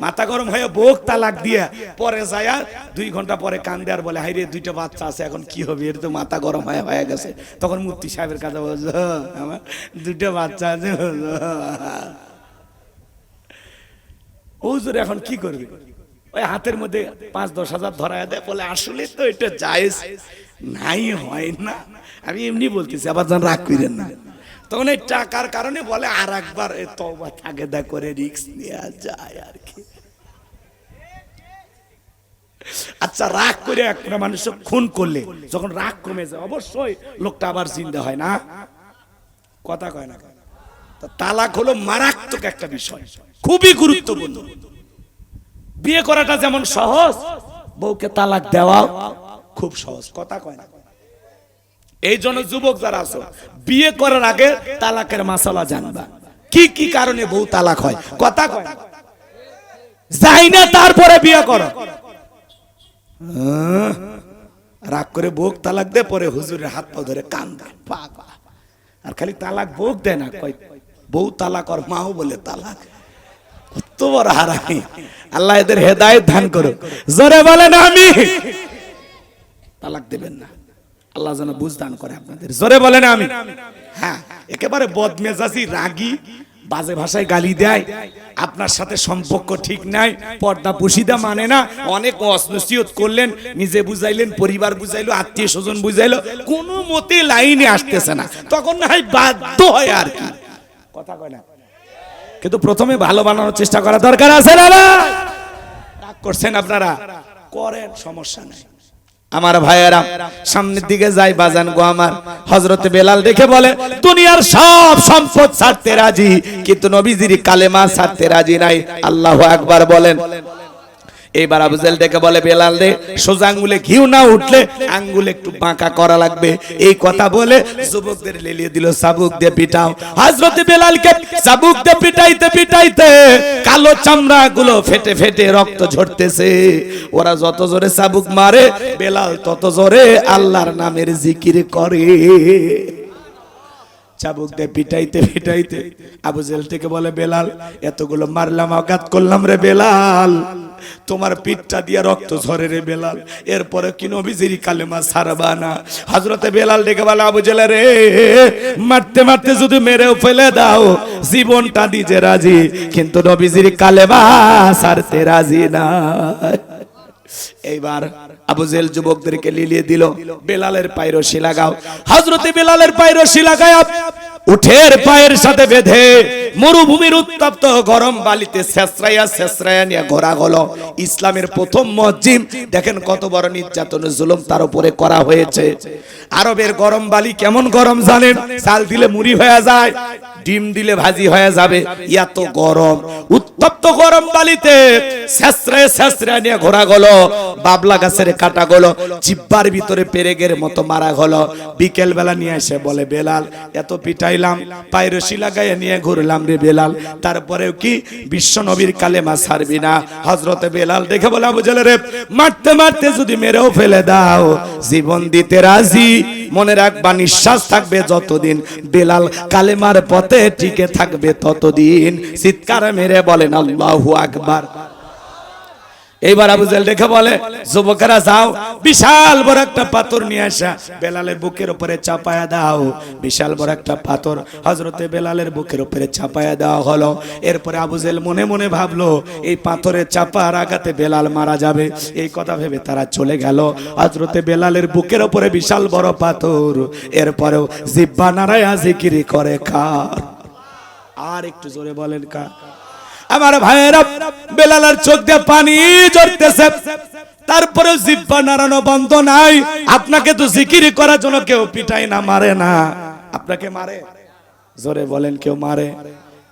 মাথা গরম হয়ে বউ তালাক দিয়া পরে যায় 2 ঘন্টা পরে কান্দে আর বলে হাইরে 2টা বাচ্চা আছে এখন কি হবে, এর তো মাথা গরম হয়ে গেছে। তখন মুফতি সাহেবের কাছে বলছো আমার 2টা বাচ্চা আছে, হুজুর এখন কি করবে? ওই হাতের মধ্যে 5-10 হাজার ধরায় দেয়, বলে আসলে তো এটা জায়েজ নাই, হয় না, আমি এমনি বলতেছি, আবার যেন রাগ করেন না। তখন এই টাকার কারণে বলে আর একবার তওবা তাগেদা করে রিস্ক নেওয়া যায় আর কি। আচ্ছা, রাগ করে একটা মানুষ খুন করলে যখন রাগ কমে যায় অবশ্যই লোকটা আবার জিন্দা হয় না? কথা কয় না। তালাক হলো মারাত্মক একটা বিষয়, খুবই গুরুত্বপূর্ণ। বিয়ে করাটা যেমন সহজ, বউকে তালাক দেওয়া খুব সহজ। কথা কয় না। এই জন্য যুবক যারা আছো, বিয়ে করার আগে তালাকের মাসালা জানবা, কি কি কারণে বউ তালাক হয়। কথা কয় না। যাই না তারপরে বিয়ে করো, রাগ করে বউ তালাক দে, পরে হুজুরের হাত পা ধরে কান্দা। আর খালি তালাক বউ দেয় না, কয় বউ তালাক আর মাও বলে তালাক। কত বড় হারামি। আল্লাহ এদের হেদায়েত দান করো। জোরে বলেন আমি। তালাক দেবেন না, আল্লাহ যেন বুঝ দান করে আপনাদের। জোরে বলেন আমি। হ্যাঁ, একেবারে বদমেজাজি, রাগী, বাজে ভাষায় গালি দেয়, আপনার সাথে সম্পর্ক ঠিক নাই, পর্দা পুশিদা মানে না, অনেক অনসিহত করলেন, নিজে বুঝাইলেন, পরিবার বুঝাইলো, আত্মীয় স্বজন বুঝাইলো, কোনো মতে লাইনে আসতেছে না, তখন না হয় বাধ্য হয় আর কি। কথা কয় না। কিন্তু প্রথমে ভালো বানানোর চেষ্টা করা দরকার আছে না? রাগ করছেন আপনারা, করেন, সমস্যা নাই। আমার ভাইয়েরা, সামনের দিকে যাই বাজান গো আমার। হযরতে বেলাল দেখে বলে, দুনিয়ার সব সম্পদ ছাড়তে রাজি, কিন্তু নবীজির কালেমা ছাড়তে রাজি নাই। আল্লাহু আকবার বলেন। এইবার আবু জেহেল ডেকে বলে, বেলাল রে, সোজা আঙ্গুলে ঘিউ না উঠলে আঙ্গুলে একটু বাঁকা করা লাগবে। এই কথা বলে যুবকদের লেলিয়ে দিল, চাবুক দিয়ে পিটাও। হযরতে বেলালকে চাবুক দিয়ে পিটাইতে পিটাইতে কালো চামড়া গুলো ফেটে ফেটে রক্ত ঝরতেছে। ওরা যত জোরে চাবুক মারে, বেলাল তত জোরে আল্লাহর নামের জিকির করে। চাবুক দিয়ে পিটাইতে পিটাইতে আবু জেহেল থেকে বলে, বেলাল, এতগুলো মারলাম, আঘাত করলাম রে বেলাল, তোমার পিঠটা দিয়া রক্ত ঝরে রে বেলাল, এরপরে কি নবীজির কালেমা ছাড়বা না? হযরতে বেলাল ডেকে বলে, আবু জেহেল রে, মারতে মারতে যদি মেরেও ফেলে দাও, জীবনটা দিতে রাজি, কিন্তু নবীজির কালেমা ছাড়তে রাজি না। এইবার আবু জেহেল যুবকদেরকে লিলিয়ে দিল, বেলালের পায়ের রশি লাগাও। হযরতে বেলালের পায়ের রশি লাগায় উঠের পায়ের সাথে বেঁধে মরুভূমির উত্তপ্ত গরম বালিতে ছেঁচড়াইয়া ছেঁচড়াইয়া নিয়ে ঘোরা হলো। ইসলামের প্রথম মসজিদ, দেখেন কত বড় নির্যাতন জুলুম তার উপরে করা হয়েছে। আরবের গরম বালি কেমন গরম জানেন? চাল দিলে মুড়ি হয়ে যায়, ডিম দিলে ভাজি হয়ে যাবে, এত গরম। উত্তপ্ত গরম বালিতে ছেঁচড়াইয়া ছেঁচড়াইয়া নিয়ে ঘোরা গেল, বাবলা গাছের কাটা গেল, জিব্বার ভিতরে পেরেকের মতো মারা গেল। বিকেল বেলা নিয়ে এসে বলে, বেলাল, এত পিটাইলাম, পায়ের রশি লাগাইয়া নিয়ে ঘুরলাম রে বেলাল, তারপরেও কি বিশ্ব নবীর কালেমা ছাড়বি না? হযরতে বেলাল দেখে বলে, আবু জেহেল রে, মারতে মারতে যদি মেরেও ফেলে দাও, জীবন দিতে রাজি, মনে রাখবা নিঃশ্বাস থাকবে যতদিন, বেলাল কালেমার পথে টিকে থাকবে ততদিন। চিৎকার মেরে বলেন আল্লাহু আকবার। এইবার আবু জেহেল দেখে বলে, যুবকেরা যাও, বিশাল বড় একটা পাথর নিয়ে আসা বেলালের বুকের উপরে চাপায়া দাও। বিশাল বড় একটা পাথর হযরতে বেলালের বুকের উপরে চাপায়া দেওয়া হলো। এরপরে আবু জেহেল মনে মনে ভাবলো, এই পাথরে চাপার আঘাতে বেলাল মারা যাবে। এই কথা ভেবে তারা চলে গেল। হযরতে বেলালের বুকের উপরে বিশাল বড় পাথর, এরপরেও জিহ্বা নাড়ায়া জিকির করে কার? আর একটু জোরে বলেন কার? আমার ভাইয়েরা, বেলালের চোখ দিয়ে পানি ঝরতেছে, তারপরে জিহ্বা নাড়ানো বন্ধ নাই। আপনাকে তো জিকির করার জন্য কেউ পিটায় না, মারে না। আপনাকে মারে? জোরে বলেন, কেউ মারে?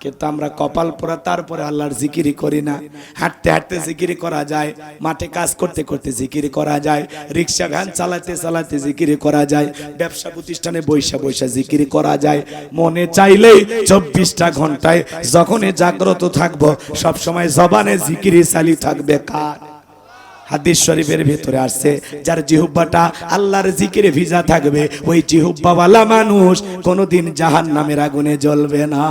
কিন্তু আমরা কপাল পোড়া, তারপরে আল্লাহর জিকির করি না। হাঁটতে হাঁটতে জিকির করা যায়, মাঠে কাজ করতে করতে জিকির করা যায়, রিক্সা ভ্যান চালাতে চালাতে জিকির করা যায়, ব্যবসা প্রতিষ্ঠানে বৈশা বৈশা জিকির করা যায়। মনে চাইলেই 24টা ঘন্টায় যখনই জাগ্রত থাকবো, সব সময় জবানে জিকির চালি থাকবে। কার? হাদিস শরীফের ভিতরে আসছে, যার জিহ্বাটা আল্লাহর জিকিরে ভিজা থাকবে, ওই জিহ্বাওয়ালা মানুষ কোনোদিন জাহান্নামের আগুনে জ্বলবে না।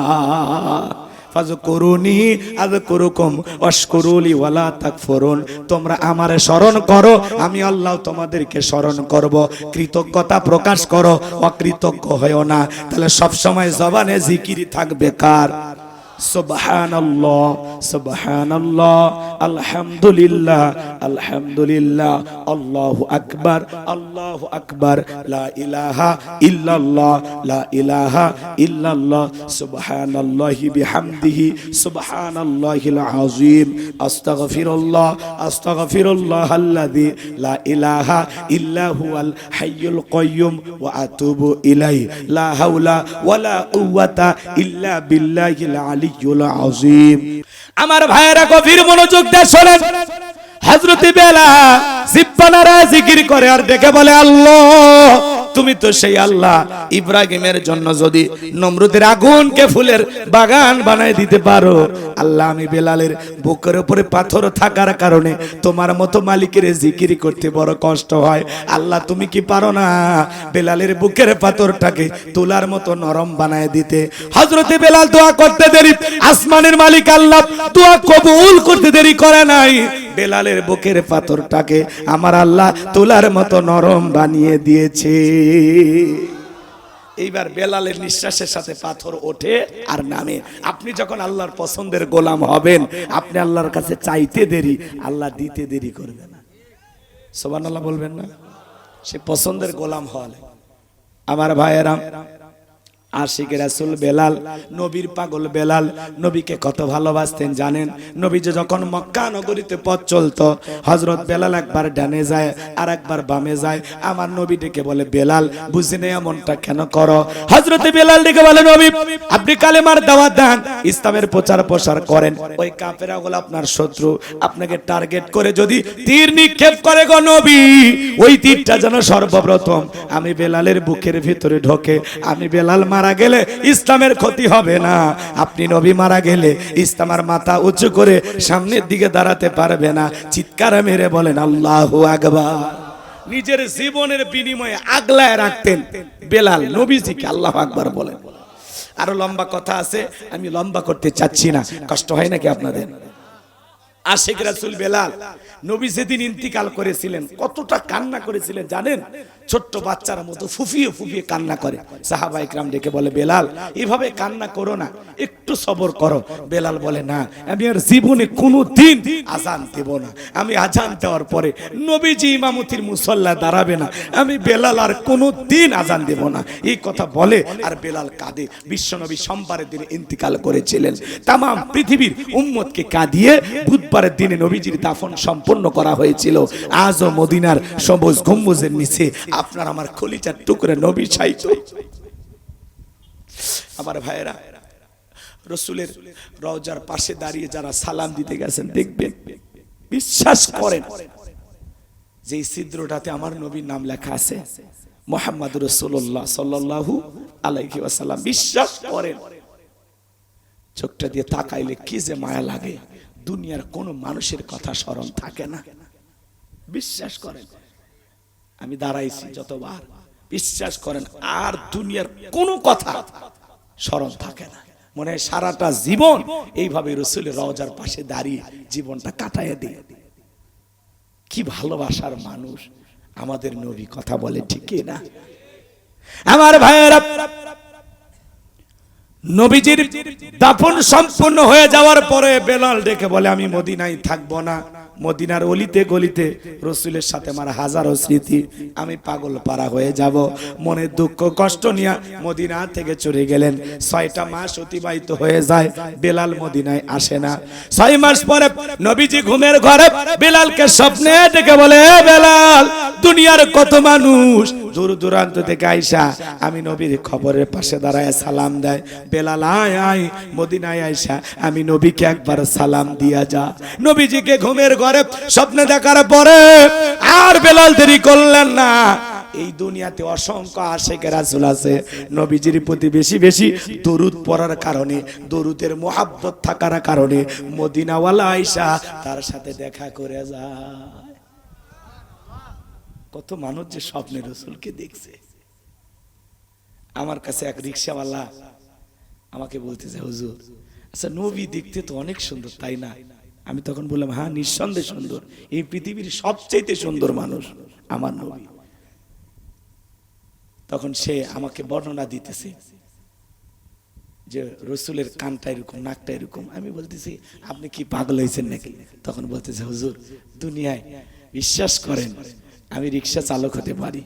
ফাযকুরুনি আযকুরুকুম ওয়াশকুরুলি ওয়ালা তাকফুরুন। তোমরা আমারে স্মরণ করো, আমি আল্লাহ তোমাদেরকে স্মরণ করব। কৃতজ্ঞতা প্রকাশ করো, অকৃতজ্ঞ হয়ো না। তাহলে সব সময় জবানে জিকির থাকবে কার? সুবহানাল্লাহ সুবহানাল্লাহ, আলহামদুলিল্লাহ আলহামদুলিল্লাহ, আল্লাহু আকবার আল্লাহু আকবার, লা ইলাহা ইল্লাল্লাহ লা ইলাহা ইল্লাল্লাহ, সুবহানাল্লাহি বিহামদিহি সুবহানাল্লাহিল আযীম, আস্তাগফিরুল্লাহ আস্তাগফিরুল্লাহাল্লাযী লা ইলাহা ইল্লা হুয়াল হাইয়ুল কাইয়্যুম ওয়া আতুবু ইলাইহি, লা হাওলা ওয়ালা কুওয়াতা ইল্লা বিল্লাহিল আলিয়্যুল আযীম। আমার ভাইয়েরা গভীর মনোযোগ দিয়ে শোনেন। হযরত বেলাল জিব্বানারা জিকির করে আর ডেকে বলে, আল্লাহ তুমি তো সেই আল্লাহ, ইব্রাহিমের জন্য যদি নমরুদের আগুনকে ফুলের বাগান বানায় দিতে পারো, আল্লাহ আমি বেলালের বুকের উপরে পাথর থাকার কারণে তোমার মতো মালিকের জিকির করতে বড় কষ্ট হয়, আল্লাহ তুমি কি পারো না বেলালের বুকের পাথরটাকে তুলার মতো নরম বানায় দিতে? হযরতে বেলাল দোয়া করতে দেরি, আসমানের মালিক আল্লাহ দোয়া কবুল করতে দেরি করে নাই, বেলালের বুকের পাথরটাকে আমার আল্লাহ তুলার মতো নরম বানিয়ে দিয়েছে। এইবার বেলালের নিঃশ্বাসের সাথে পাথর ওঠে আর নামে। আপনি যখন আল্লাহর পছন্দের গোলাম হবেন, আপনি আল্লাহর কাছে চাইতে দেরি, আল্লাহ দিতে দেরি করবে না। সুবহানাল্লাহ বলবেন না? সে পছন্দের গোলাম হলে। আমার ভাইয়েরা, আশিক রাসূল বেলাল, নবীর পাগল বেলাল, নবীকে কত ভালোবাসতেন জানেন? নবী যে যখন মক্কা নগরীতে পথ চলতো, হযরত বেলাল একবার ডানে যায় আর একবার বামে যায়। আমার নবী ডেকে বলে, বেলাল বুঝিনে এমনটা কেন করো? হযরত বেলাল ডেকে বলে, নবী আপনি কালেমার দাওয়াত দেন, ইসলামের প্রচার প্রসার করেন, ওই কাফেরগুলো আপনার শত্রু, আপনাকে টার্গেট করে যদি তীর নিক্ষেপ করে গো নবী, ওই তীরটা যেন সর্বপ্রথম আমি বেলালের বুকের ভিতরে ঢোকে। আমি বেলাল মারা গেলে ইসলামের ক্ষতি হবে না, আপনি নবী মারা গেলে ইসলামের মাথা উঁচু করে সামনের দিকে দাঁড়াতে পারবে না। চিৎকার মেরে বলেন আল্লাহু আকবার। নিজের জীবনের বিনিময়ে আগলায় রাখতেন বেলাল নবীজিকে। আল্লাহু আকবার বলেন। আরো লম্বা কথা আছে, আমি লম্বা করতে চাচ্ছি না, কষ্ট হয় নাকি আপনাদের? আশিক রাসূল বেলাল, নবী যেদিন ইন্তিকাল করেছিলেন কতটা কান্না করেছিলেন জানেন? ছোট্ট বাচ্চার মতো ফুফিয়ে ফুফিয়ে কান্না করে। সাহাবা ইকরাম ডেকে বলে, বেলাল এভাবে কান্না করো না, একটু সবর করো। বেলাল বলে, না আমি আর জীবনে কোনোদিন আজান দেব না, আমি আজান দেওয়ার পরে নবীজি ইমামতির মুসল্লা দাঁড়াবে না, আমি বেলাল আর কোনোদিন আজান দেব না। এই কথা বলে আর বেলাল কাঁদে। বিশ্বনবী সোমবারের দিনে ইন্তিকাল করেছিলেন, তাম পৃথিবীর উম্মতকে কাঁদিয়ে বুধবারের দিনে নবীজির দাফন সম্পন্ন করা হয়েছিল। আজও মদিনার সবুজ গম্বুজের নিচে আপনার আমার খলিজার টুকরে নবী ছাইতো। আমার ভাইয়েরা, রাসূলের রওজার পাশে দাঁড়িয়ে যারা সালাম দিতে গেছেন দেখবেন, বিশ্বাস করেন যে এই ছিদ্রটাতে আমার নবীর নাম লেখা আছে, মুহাম্মদ রাসূলুল্লাহ সাল্লাল্লাহু আলাইহি ওয়াসাল্লাম। বিশ্বাস করেন, চোখটা দিয়ে তাকাইলে কি যে মায়া লাগে, দুনিয়ার কোন মানুষের কথা স্মরণ থাকে না। বিশ্বাস করেন, আমি দাঁড়াইছি যতবার, বিশ্বাস করেন আর দুনিয়ার কোন কথা স্মরণ থাকে না। মনে হয় সারাটা জীবন এইভাবে রাসূলের রওজার পাশে দাঁড়িয়ে জীবনটা কাটায় দিই। কি ভালোবাসার মানুষ আমাদের নবী, কথা বলে ঠিক না? আমার ভাইয়েরা, নবীজির দাফন সম্পূর্ণ হয়ে যাওয়ার পরে বেলাল ডেকে বলে, আমি মদিনায় থাকবো না, মদিনার অলিতে গলিতে রাসূলের সাথে আমার হাজারো স্মৃতি, আমি পাগল পারা হয়ে যাব। মনে দুঃখ কষ্ট নিয়ে মদিনা থেকে চলে গেলেন। 6টা মাস অতিবাহিত হয়ে যায়, বেলাল মদিনায় আসে না। 6 মাস পরে নবীজি ঘুমের ঘরে বেলালকে স্বপ্নে ডেকে বলে, বেলাল দুনিয়ার কত মানুষ দূর দূরান্ত থেকে আইসা আমি নবীর খবরের পাশে দাঁড়ায় সালাম দেয়। বেলাল আয় আয় মদিনায় আইসা আমি নবীকে একবার সালাম দিয়া যা। নবীজিকে ঘুমের ঘরে স্বপ্নে দেখার পরে আর বেলাল দেরি করলেন না। এই দুনিয়াতে অসংখ্য আশিক রাসূল আছে, নবীজির প্রতি বেশি বেশি দরুদ পড়ার কারণে, দরুদের মোহাব্বত থাকার কারণে মদিনাওয়ালা আয়েশা তার সাথে দেখা করে যায়। কত মানুষ যে স্বপ্নে রাসূলকে দেখছে। আমার কাছে এক রিকশাওয়ালা আমাকে বলতেছে, হুজুর আচ্ছা নবী দেখতে তো অনেক সুন্দর তাই না? আমি তখন বললাম, হ্যাঁ নিঃসন্দেহে সুন্দর, এই পৃথিবীর সবচেয়ে সুন্দর মানুষ আমার নবী। তখন সে আমাকে বর্ণনা দিতেছে যে রসুলের কানটা এরকম, নাকটা এরকম। আমি বলতেছি আপনি কি পাগল হয়েছেন নাকি? তখন বলতেছে হুজুর দুনিয়ায় বিশ্বাস করেন আমি রিক্সা চালক হতে পারি,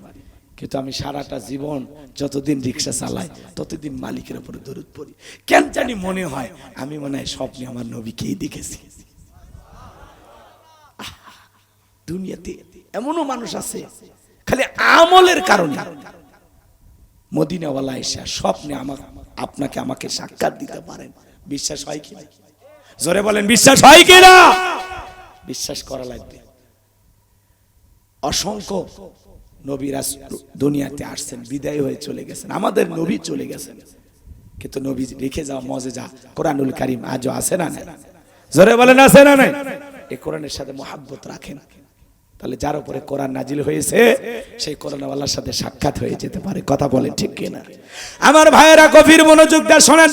কিন্তু আমি সারাটা জীবন যতদিন রিক্সা চালাই ততদিন মালিকের উপরে দরুদ পড়ি। কেন জানি মনে হয় আমি মনে হয় স্বপ্নে আমার নবীকেই দেখেছি। দুনিয়াতে এমনও মানুষ আছে খালি আমলের কারণে মদিনাওয়ালা এসে স্বপ্নে আপনাকে আমাকে সাক্ষাৎ দিতে পারেন। বিশ্বাস হয় কি? জোরে বলেন বিশ্বাস হয় কি না? বিশ্বাস করা লাগবে। অসংখ্য নবীরা দুনিয়াতে আসছেন, বিদায় হয়ে চলে গেছেন, আমাদের নবী চলে গেছেন, কিন্তু নবী রেখে যাওয়া মজেজা কোরআনুল কারীম আজও আছে না নাই? জোরে বলেন আছে না নাই? এই কোরআনের সাথে মহব্বত রাখেন, তাহলে যার উপরে কোরআন নাজিল হয়েছে সেই কোরআনওয়ালার সাথে সাক্ষাৎ হয়ে যেতে পারে। কথা বলেন ঠিক কিনা? আমার ভাইয়েরা গভীর মনোযোগ দিয়ে শোনেন।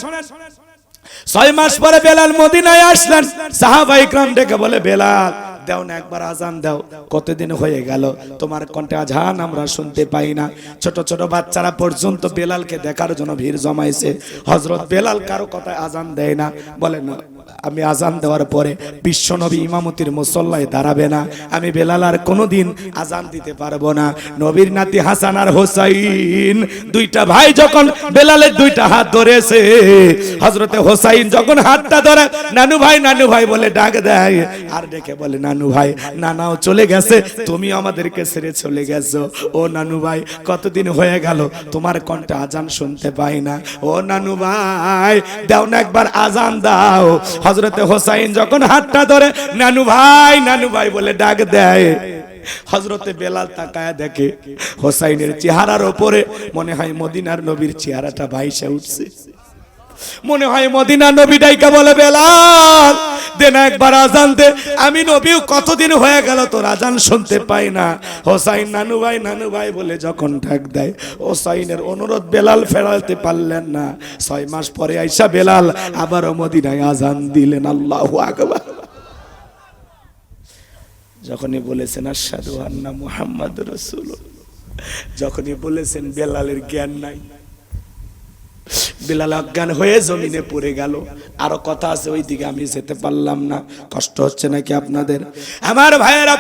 6 মাস পরে বেলাল মদিনায় আসলেন। সাহাবা ইকরাম ডেকে বলে, বেলাল দাও না একবার আজান দাও, কতদিন হয়ে গেল তোমার কণ্ঠে আজান আমরা শুনতে পাই না। ছোট ছোট বাচ্চারা পর্যন্ত বেলালকে দেখার জন্য ভিড় জমাইছে। হযরত বেলাল কারো কথায় আজান দেয় না, বলে না আমি আজান দেওয়ার পরে বিশ্ব নবী ইমামতির মুসল্লায় দাঁড়াবে না, আমি বেলাল আর কোনোদিন আজান দিতে পারবো না। নবীর নাতি হাসান আর হোসাইন দুইটা ভাই যখন বেলালের দুইটা হাত ধরেছে, হযরতে হোসাইন যখন হাতটা ধরে নানু ভাই বলে ডাক দেয়, আর ডেকে বলে নানু ভাই, নানাও চলে গেছে, তুমি আমাদেরকে ছেড়ে চলে গেছো। ও নানু ভাই কতদিন হয়ে গেল তোমার কণ্ঠে আজান শুনতে পাই না। ও নানু ভাই দাও না একবার আজান দাও। হযরতে হোসাইন যখন হাতটা ধরে নানু ভাই বলে ডাক দেয়, হযরতে বেলাল তাকায়া দেখে হোসাইনের চেহারার উপরে মনে হয় মদিনার নবীর চেহারাটা ভাইসা উঠছে। মনে হয় মদিনার নবী ডাইকা বলে, বেলাল দেনা একবার আজান দে, আমি নবীও কতদিন হয়ে গেল তোর আজান শুনতে পাই না। হোসাইন নানু ভাই বলে যখন ডাক দেয়, হোসাইনের অনুরোধ বেলাল ফেরাতে পারলেন না। 6 মাস পরে আইসা বেলাল আবারও মদিনায় আজান দিলেন। আল্লাহু আকবার। যখনই বলেছেন আশহাদু আন্না মুহাম্মাদুর রাসূলুল্লাহ, যখনই বলেছেন বেলালের জ্ঞান নাই, বেলাল অজ্ঞান হয়ে জমিনে পড়ে গেল। আরো কথা আছে ওই দিকে আমি যেতে পারলাম না। কষ্ট হচ্ছে নাকি আপনাদের? আমার ভাইয়েরা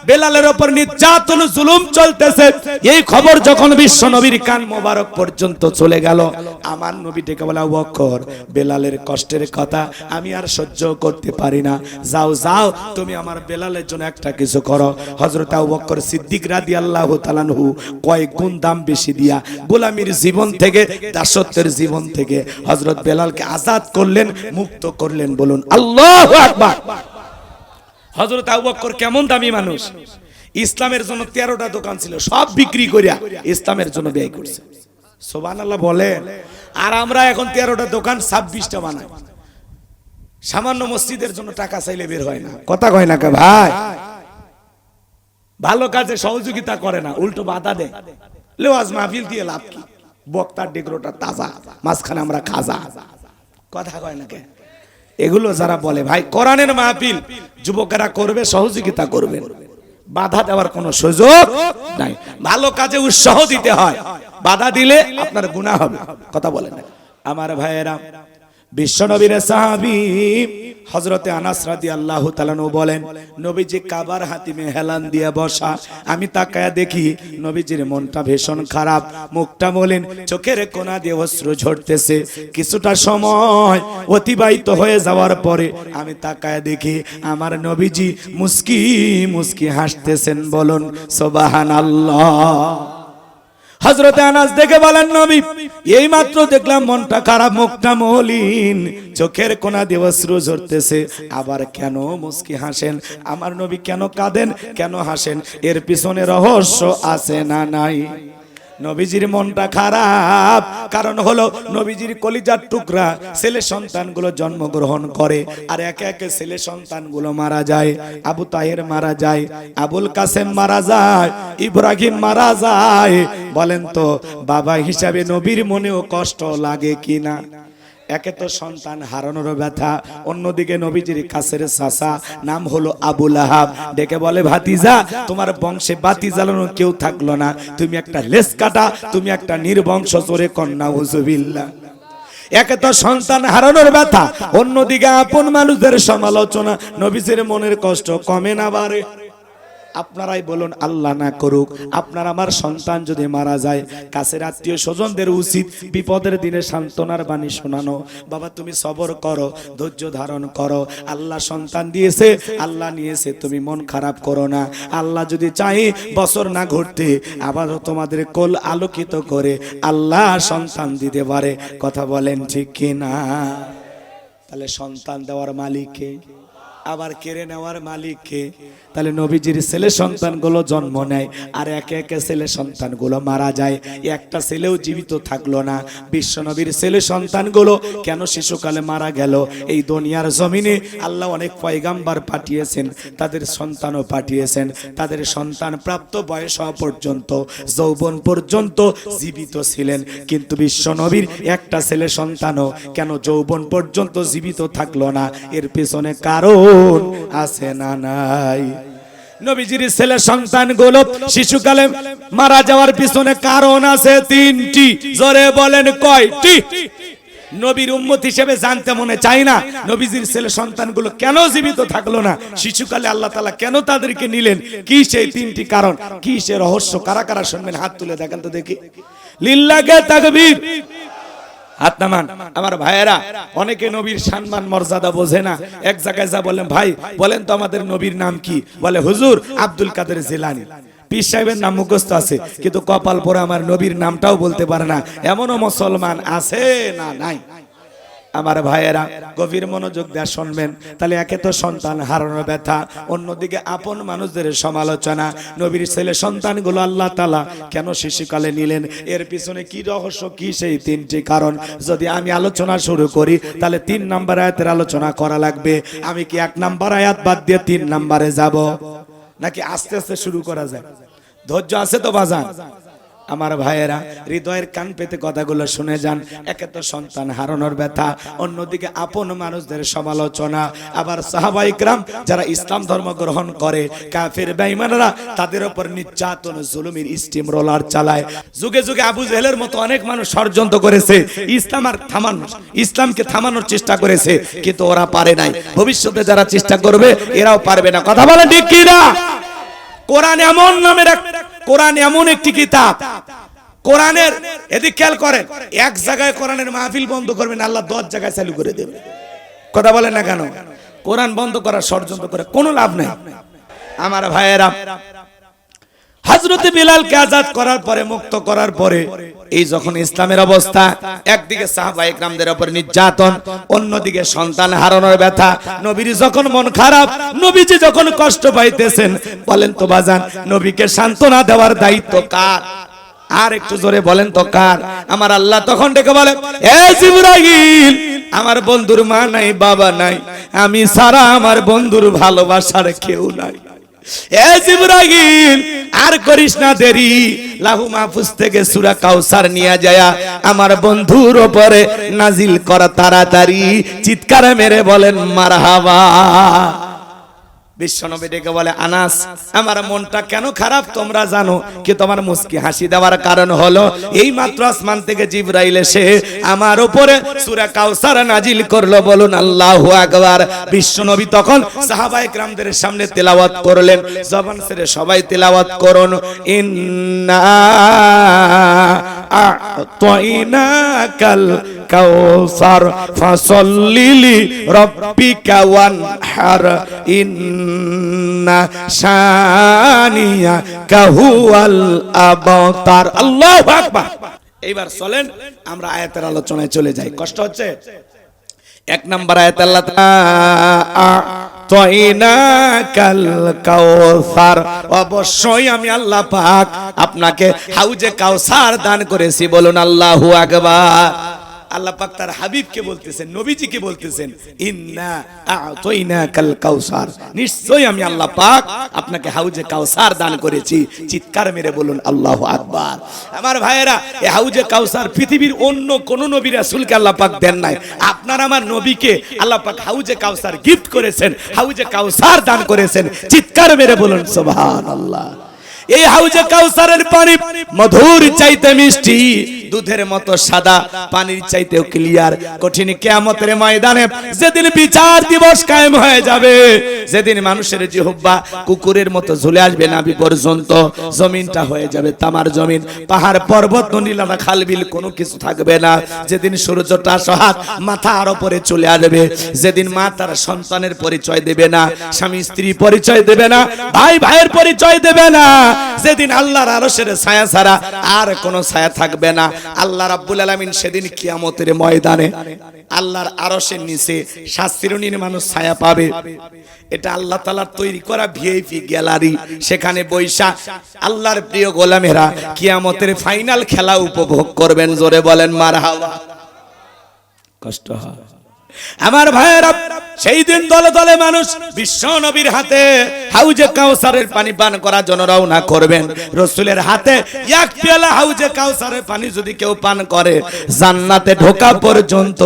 বেলালের উপর নির্যাতন জুলুম চলতেছে, এই খবর যখন বিশ্ব নবীর কান মোবারক পর্যন্ত চলে গেল, আমার নবী ডেকে বলে, আবু বকর বেলালের কষ্টের কথা আমি আর সহ্য করতে পারি না, যাও তুমি আমার বেলালের জন্য একটা কিছু করো। হযরত আবু বকর সিদ্দিক রাদিয়াল্লাহু তাআলা আনহু কয়েক গুণ দাম বেশি দিয়া গোলামীর জীবন থেকে, দাসত্বের জীবন থেকে হযরত বেলালকে আজাদ করলেন, মুক্ত করলেন। বলুন আল্লাহু আকবার। হযরত আবু বকর কেমন দামি মানুষ, ইসলামের জন্য 13টা দোকান ছিল, সব বিক্রি করিয়া ইসলামের জন্য ব্যয় করছে। সুবহানাল্লাহ বলেন। আর আমরা এখন 13টা দোকান 26টা বানাই, সামান্য মসজিদের জন্য টাকা চাইলে বের হয় না। কথা কয় না কে ভাই? ভালো কাজে সহযোগিতা করে না, উল্টো বাধা দেয়। লেওয়াজ মাহফিল দিয়ে লাভ কি? বক্তার ডেকোরটা তাজা, মাঝখানে আমরা খাজা। কথা কয় না কে? এগুলো যারা বলে ভাই কোরআনের মাহফিল যুবকেরা করবে, সহযোগিতা করবেন, বাধা দেওয়ার কোনো সুযোগ নাই। ভালো কাজে উৎসাহ দিতে হয়, বাধা দিলে আপনার গুনাহ হবে। কথা বলেন না আমার ভাইয়েরা। বিশ্বনবীর সাহাবী হযরতে আনাস রাদিয়াল্লাহু তাআলা বলেন, নবীজি কাবার হাতিমে হেলান দিয়ে বসা, আমি তাকায়া দেখি নবীজির মনটা ভীষণ খারাপ, মুখটা মলিন, চোখের কোণা দিয়ে অশ্রু ঝরতেছে। কিছুটা সময় অতিবাহিত হয়ে যাওয়ার পরে আমি তাকায়া দেখি আমার নবীজি মুস্কি মুস্কি হাসতেছেন। বলুন সুবহানাল্লাহ। হযরতে আনাস দেখে বলেন, নবী এই মাত্র দেখলাম মনটা খারাপ, মুখটা মলিন, চোখের কোণা দিয়ে অশ্রু ঝরতেছে, আবার কেন মুস্কি হাসেন? আমার নবী কেন কাঁদেন, কেন হাসেন? এর পিছনে রহস্য আছে না নাই? নবীজির মনটা খারাপ কারণ হলো নবীজির কলিজার টুকরা ছেলে সন্তানগুলো জন্মগ্রহণ করে, আর একে একে ছেলে সন্তানগুলো মারা যায়। আবু তাহের মারা যায়, আবুল কাসেম মারা যায়, ইব্রাহিম মারা যায়। বলেন তো বাবা হিসাবে নবীর মনেও কষ্ট লাগে কিনা? একে তো সন্তান হারানোর ব্যথা, অন্যদিকে নবীজির কাছের চাচা নাম হলো আবু লাহাব ডেকে বলে, ভাতিজা তোমার বংশে বাতি জ্বালানো কেউ থাকলো না, তুমি একটা লেস কাটা, তুমি একটা নির্বংশ চোরে কন্যা। হুজুবিল্লাহ। একে তো সন্তান হারানোর ব্যথা, অন্যদিকে আপন মানুষদের সমালোচনা। নবীজির মনের কষ্ট কমে না বাড়ে? আপনারাই বলুন, আল্লাহ না করুক আপনার আমার সন্তান যদি মারা যায়, কাছের আত্মীয় স্বজনদের উচিত বিপদের দিনে সান্ত্বনার বাণী শোনানো। বাবা তুমি সবর করো, ধৈর্য ধারণ করো, আল্লাহ সন্তান দিয়েছে, আল্লাহ নিয়েছে, তুমি মন খারাপ করো না। আল্লাহ যদি চাই বছর না ঘুরতে আবারও তোমাদের কোল আলোকিত করে আল্লাহ সন্তান দিতে পারে। কথা বলেন ঠিক কি না? তাহলে সন্তান দেওয়ার মালিক কে? আবার কেড়ে নেওয়ার মালিক কে? তাহলে নবীজির ছেলে সন্তানগুলো জন্ম নেয় আর একে একে ছেলে সন্তানগুলো মারা যায়, একটা ছেলেও জীবিত থাকলো না। বিশ্ব নবীর ছেলে সন্তানগুলো কেন শিশুকালে মারা গেল? এই দুনিয়ার জমিনে আল্লাহ অনেক পয়গাম্বার পাঠিয়েছেন, তাদের সন্তানও পাঠিয়েছেন, তাদের সন্তান প্রাপ্ত বয়স হওয়া পর্যন্ত, যৌবন পর্যন্ত জীবিত ছিলেন। কিন্তু বিশ্ব নবীর একটা ছেলে সন্তানও কেন যৌবন পর্যন্ত জীবিত থাকলো না? এর পেছনে কারণ আছে না নাই? নবীজির ছেলে সন্তানগুলো শিশুকালে মারা যাওয়ার পিছনে কারণ আছে তিনটি। জোরে বলেন কয়টি? নবীর উম্মত হিসেবে জানতে মনে চাই না নবীজির ছেলে সন্তানগুলো কেন জীবিত থাকলো না? শিশুকালে আল্লাহ তাআলা কেন তাদেরকে নিলেন? কি সেই তিনটি কারণ? কি সে রহস্য? কারা কারা শুনবেন হাত তুলে দেখেন তো দেখি। লিল্লাহে তাকবীর। হাত নামান। আমার ভাইয়েরা, অনেকে নবীর সম্মান মর্যাদা বোঝে না। এক জায়গায় যা বললেন, ভাই বলেন তো আমাদের নবীর নাম কি? বলে হুজুর আব্দুল কাদের জিলানী। পীর সাহেবের নাম মুখস্থ আছে, কিন্তু কপাল পরে আমার নবীর নামটাও বলতে পারে না। এমনও মুসলমান আছে না? নাই। আমার ভাইয়েরা গভীর মনোযোগ দিয়ে শুনবেন। তাহলে একে তো সন্তান হারানোর ব্যথা, অন্যদিকে আপন মানুষদের সমালোচনা। নবীর ছেলে সন্তানগুলো আল্লাহ তাআলা কেন শিশুকালে নিলেন? এর পিছনে কি রহস্য? কি সেই তিনটি কারণ? যদি আমি আলোচনা শুরু করি তাহলে 3 নাম্বার আয়াতের আলোচনা করা লাগবে। আমি কি 1 নাম্বার আয়াত বাদ দিয়ে 3 নাম্বারে যাব, নাকি আস্তে আস্তে শুরু করা যায়? ধৈর্য আছে তো বাজান? আমার ভাইয়েরা হৃদয়ের কান পেতে কথাগুলো শুনে যান। একে তো সন্তান হারানোর ব্যথা, অন্যদিকে আপন মানুষদের সমালোচনা। আবার সাহাবায়ে কেরাম যারা ইসলাম ধর্ম গ্রহণ করে, কাফের বেঈমানরা তাদের উপর নির্যাতন জুলুমের স্টিম রোলার চালায়। যুগে যুগে আবু জেহেলের মতো অনেক মানুষ ষড়যন্ত্র করেছে, ইসলামকে থামানোর চেষ্টা করেছে, কিন্তু ওরা পারে নাই। ভবিষ্যতে যারা চেষ্টা করবে এরাও পারবে না। কথা বলেন ঠিক কি না? কোরআন এমন একটি কিতাব, কোরআনের এদিক খেয়াল করেন, এক জায়গায় কোরআনের মাহফিল বন্ধ করবেন, আল্লাহ 10 জায়গায় চালু করে দেবে। কথা বলেন না কেন? কোরআন বন্ধ করার ষড়যন্ত্র করে কোনো লাভ নেই। আমার ভাইয়েরা, হযরত বিলালকে আজাদ করার পরে, মুক্ত করার পরে, এই যখন ইসলামের অবস্থা, একদিকে সাহাবায়ে কেরামদের উপর নির্যাতন, অন্যদিকে সন্তান হারানোর ব্যথা, নবীর যখন মন খারাপ, নবীজি যখন কষ্ট পাইতেছেন, বলেন তো বাজান নবীকে সান্ত্বনা দেওয়ার দায়িত্ব কার? আর একটু জোরে বলেন তো কার? আমার আল্লাহ তখন ডেকে বলে, এ জিবরাইল, আমার বন্ধুর মা নাই, বাবা নাই, আমি ছাড়া আমার বন্ধুর ভালোবাসার কেউ নাই। এ জিবরাইল, আর করিস না দেরি, লাহু মাহফুজ থেকে সূরা কাউসার নিয়ে যায় আমার বন্ধুর উপরে নাজিল কর তাড়াতাড়ি। চিৎকার মেরে বলেন মারহাবা। বিশ্বনবী ডেকে বলে, আনাস, আমার মনটা কেন খারাপ তোমরা জানো? কি তোমার মুস্কি হাসি দেওয়ার কারণ হলো এই মাত্র আসমান থেকে জিবরাইল এসে আমার উপরে সূরা কাউসার নাজিল করলো। বলুন আল্লাহু আকবার। বিশ্বনবী তখন সাহাবায়ে কেরামদের সামনে তেলাওয়াত করলেন। জবান ছেড়ে সবাই তেলাওয়াত করুন। ইন্না আ'তাইনাকাল কাউসার ফাসাল্লি লিরাব্বিকা ওয়ানহার ইন্না শানিয়াকা হুয়াল আবতার। আল্লাহু আকবার। এইবার চলেন আমরা আয়াতের আলোচনায় চলে যাই। কষ্ট হচ্ছে? 1 নাম্বার আয়াত, আল্লাহ আ'তাইনাকাল কাউসার, অবশ্যই আমি আল্লাহ পাক আপনাকে হাউজে কাউসার দান করেছি। বলুন আল্লাহু আকবার। আল্লাহ পাক তার হাবিবকে বলতেছেন, নবীজিকে বলতেছেন, ইন্না আ'তাইনাকাল কাউসার, নিশ্চয়ই আমি আল্লাহ পাক আপনাকে হাউজে কাউসার দান করেছি। চিৎকার মেরে বলুন আল্লাহু আকবার। আমার ভাইয়েরা, এই হাউজে কাউসার পৃথিবীর অন্য কোন নবী রাসূলকে আল্লাহ পাক দেন নাই। আপনার আমার নবীকে আল্লাহ পাক হাউজে কাউসার গিফট করেছেন, হাউজে কাউসার দান করেছেন। চিৎকার মেরে বলুন সুবহানাল্লাহ। এই হাউজে কাউসারের পানি মধুর চাইতে মিষ্টি, দুধের মতো সাদা, পানির চাইতেও ক্লিয়ার। কঠিন কিয়ামতের ময়দানে যেদিন বিচার দিবস কায়েম হয়ে যাবে, যেদিন মানুষের জিহ্বা কুকুরের মতো ঝুলে আসবে নাভি পর্যন্ত, জমিনটা হয়ে যাবে তামার জমিন, পাহাড় পর্বত নদী নালা খাল বিল কোনো কিছু থাকবে না। যেদিন সূর্যটা সহাত মাথার উপরে চলে আসবে, যেদিন মা তার সন্তানের পরিচয় দেবে না, স্বামী স্ত্রী পরিচয় দেবে না, ভাই ভাইয়ের পরিচয় দেবে না, যেদিন আল্লাহর আরশের ছায়া ছাড়া আর কোনো ছায়া থাকবে না। আল্লাহ রাব্বুল আলামিন সেদিন কিয়ামতের ময়দানে আল্লাহর আরশের নিচে শাস্ত্রীয় মানুষ ছায়া পাবে। এটা আল্লাহ তাআলার তৈরি করা ভিআইপি গ্যালারি। সেখানে বৈশা আল্লাহর প্রিয় গোলামেরা কিয়ামতের ফাইনাল খেলা উপভোগ করবেন। জোরে বলেন মারহাবা। কষ্ট হয় আমার ভাইয়েরা, সেই দিন দলে দলে মানুষ বিশ্ব নবীর হাতে হাউজে কাউসারের পানি পান করার জন্য রওনা করবেন। রাসূলের হাতে এক পেয়ালা হাউজে কাউসারের পানি যদি কেউ পান করে, জান্নাতে ঢোকা পর্যন্ত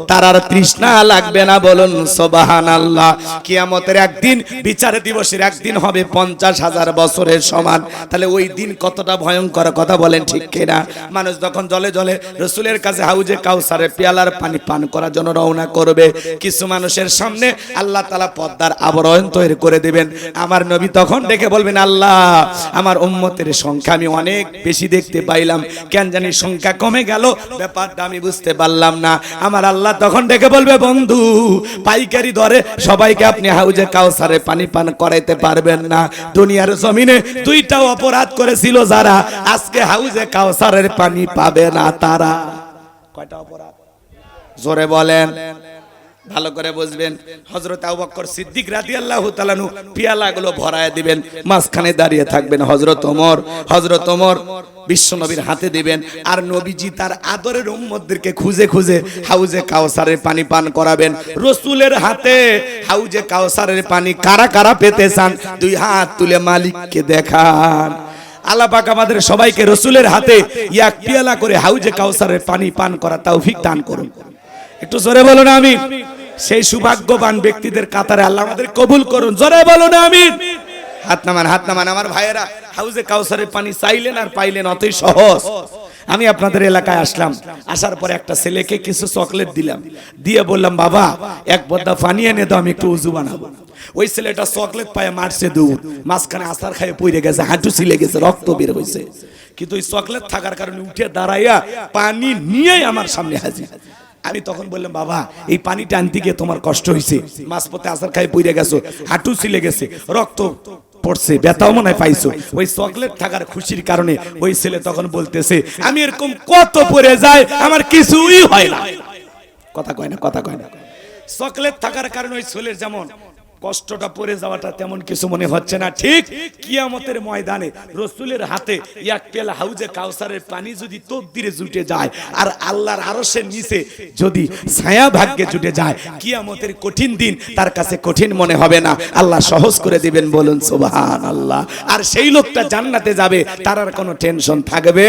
তার আর তৃষ্ণা লাগবে না। বলুন সুবহানাল্লাহ। কিয়ামতের একদিন, বিচার দিবসের একদিন হবে 50,000 বছরের সমান। তাহলে ওই দিন কতটা ভয়ঙ্কর, কথা বলেন ঠিক কিনা? মানুষ যখন জলে জলে রাসূলের কাছে হাউজে কাউসারের পেয়ালার পানি পান করার জন্য রওনা করবে, কিছু মানুষের সামনে আল্লাহ তাআলা পর্দার আবরণ তৈরি করে দিবেন। আমার নবী তখন দেখে বলবেন, আল্লাহ আমার উম্মতের সংখ্যা আমি অনেক বেশি দেখতে পাইলাম, কেন জানি সংখ্যা কমে গেল, ব্যাপারটা আমি বুঝতে পারলাম না। আমার আল্লাহ তখন দেখে বলবে, বন্ধু পাইকারি দরে সবাইকে আপনি হাউজে কাউসারে পানি পান করাইতে পারবেন না। দুনিয়ার জমিনে দুইটা অপরাধ করেছিল যারা, আজকে হাউজে কাউসারের পানি পাবে না তারা। কয়টা অপরাধ? জোরে বলেন, ভালো করে বুঝবেন। হযরত আবু বকর সিদ্দিক রাদিয়াল্লাহু তাআলা আনহু পিয়ালাগুলো ভরায় দিবেন, মাঝখানে দাঁড়িয়ে থাকবেন হযরত ওমর বিশ্ব নবীর হাতে দিবেন, আর নবীজি তার আদরের উম্মতদেরকে খুঁজে খুঁজে হাউজে কাউসারের পানি পান করাবেন। রাসূলের হাতে হাউজে কাউসারের পানি কারা কারা পেতে চান, দুই হাত তুলে মালিককে দেখান। আল্লাহ পাক আমাদের সবাইকে রাসূলের হাতে এক পিয়ালা করে হাউজে কাউসারের পানি পান করা তৌফিক দান করুন। একটু জোরে বলুন আমিন। সেই সৌভাগ্যবান ব্যক্তিদের কাতারে আল্লাহ আমাদের কবুল করুন। জোরে বলুন আমিন। হাত নামান আমার ভাইয়েরা, হাউজে কাউসারের পানি চাইলেন আর পাইলেন, অতই সহজ। আমি আপনাদের এলাকায় আসলাম, আসার পরে একটা ছেলেকে কিছু চকলেট দিলাম, দিয়ে বললাম, বাবা এক বদ্দা পানি এনে দাও, আমি একটু উজু বানাবো। ওই ছেলেটা চকলেট পায়ে মারছে দৌড়, মাঝখানে আছাড় খাইয়ে পড়ে গেছে, হাঁটু ছিলে গেছে, রক্ত বের হয়েছে। কিন্তু ওই চকলেট থাকার কারণে উঠে দাঁড়াইয়া পানি নিয়ে আমার সামনে হাজির। আমি তখন বললাম, বাবা এই পানিটা আনতে গিয়ে তোমার কষ্ট হয়েছে, মাঝপথে আছাড় খাইয়ে পড়ে গেছো, হাঁটু ছিলে গেছে, রক্ত পড়ছে, ব্যথাও মনে হয় পাইছো। ওই চকলেট থাকার খুশির কারণে ওই ছেলে তখন বলতেছে, আমি এরকম কত পড়ে যায়, আমার কিছুই হয় না। কথা কয় না। চকলেট থাকার কারণে ওই ছেলের যেমন কষ্টটা পড়ে যাওয়াটা তেমন কিছু মনে হচ্ছে না। ঠিক কিয়ামতের ময়দানে রাসূলের হাতে এক পেয়ালা হাউজে কাউসারের পানি যদি তকদিরে জুটে যায়, আর আল্লাহর আরশের নিচে যদি ছায়া ভাগ্যে জুটে যায়, কিয়ামতের কঠিন দিন তার কাছে কঠিন মনে হবে না, আল্লাহ সহজ করে দিবেন। বলুন সুবহানাল্লাহ। আর সেই লোকটা জান্নাতে যাবে, তার আর কোনো টেনশন থাকবে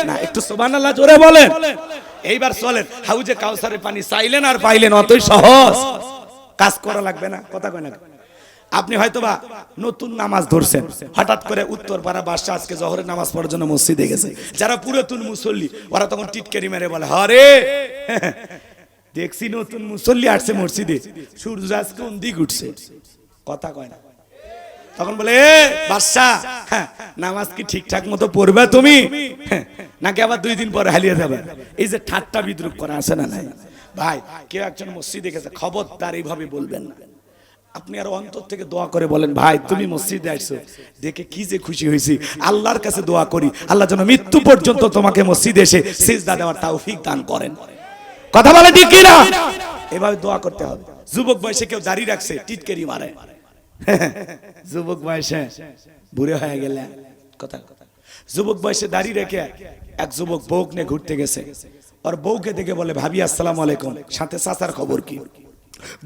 না। একটু সুবহানাল্লাহ জোরে বলেন। এইবার চলেন, হাউজে কাউসারের পানি চাইলেন আর পাইলেন, অতই সহজ, কাজ করা লাগবে না। কথা কয় না? আপনি হয়তোবা নতুন নামাজ ধরছেন, হঠাৎ করে উত্তরপাড়া বাদশা আজকে জোহরের নামাজ পড়ার জন্য মসজিদে গেছে। যারা পুরাতন মুসল্লি ওরা তখন টিটকারি মেরে বলে, হরে দেখছি নতুন মুসল্লি আসছে মসজিদে, সূর্য আজ কোন দিক উঠছে। কথা কয় না? তখন বলে, বাদশা নামাজ কি ঠিকঠাক মতো পড়বে তুমি, নাকি আবার 2 দিন পরে হারিয়ে যাবে? এই যে ঠাট্টা বিদ্রুপ করা আছে না নাই? ভাই কেউ একজন মসজিদে গেছে, খবরদার এইভাবে বলবেন না। আপনি আর অন্তর থেকে দোয়া করে বলেন, ভাই তুমি মসজিদে আসছো দেখে কি যে খুশি হয়েছি, আল্লাহর কাছে দোয়া করি আল্লাহ যেন মৃত্যু পর্যন্ত তোমাকে মসজিদে এসে সিজদা দেওয়ার তৌফিক দান করেন। কথা বলে ঠিক কি না? এভাবে দোয়া করতে হবে। যুবক বয়সে কেউ জারি রাখছে, টিটকারি মারে, যুবক বয়সে বুড়ো হয়ে গেলে কথা। যুবক বয়সে দাঁড়িয়ে রেখে এক যুবক বউক নিয়ে ঘুরতে গেছে, আর বউকে দেখে বলে, ভাবি আসসালামু আলাইকুম, সাথে চাচার খবর কি?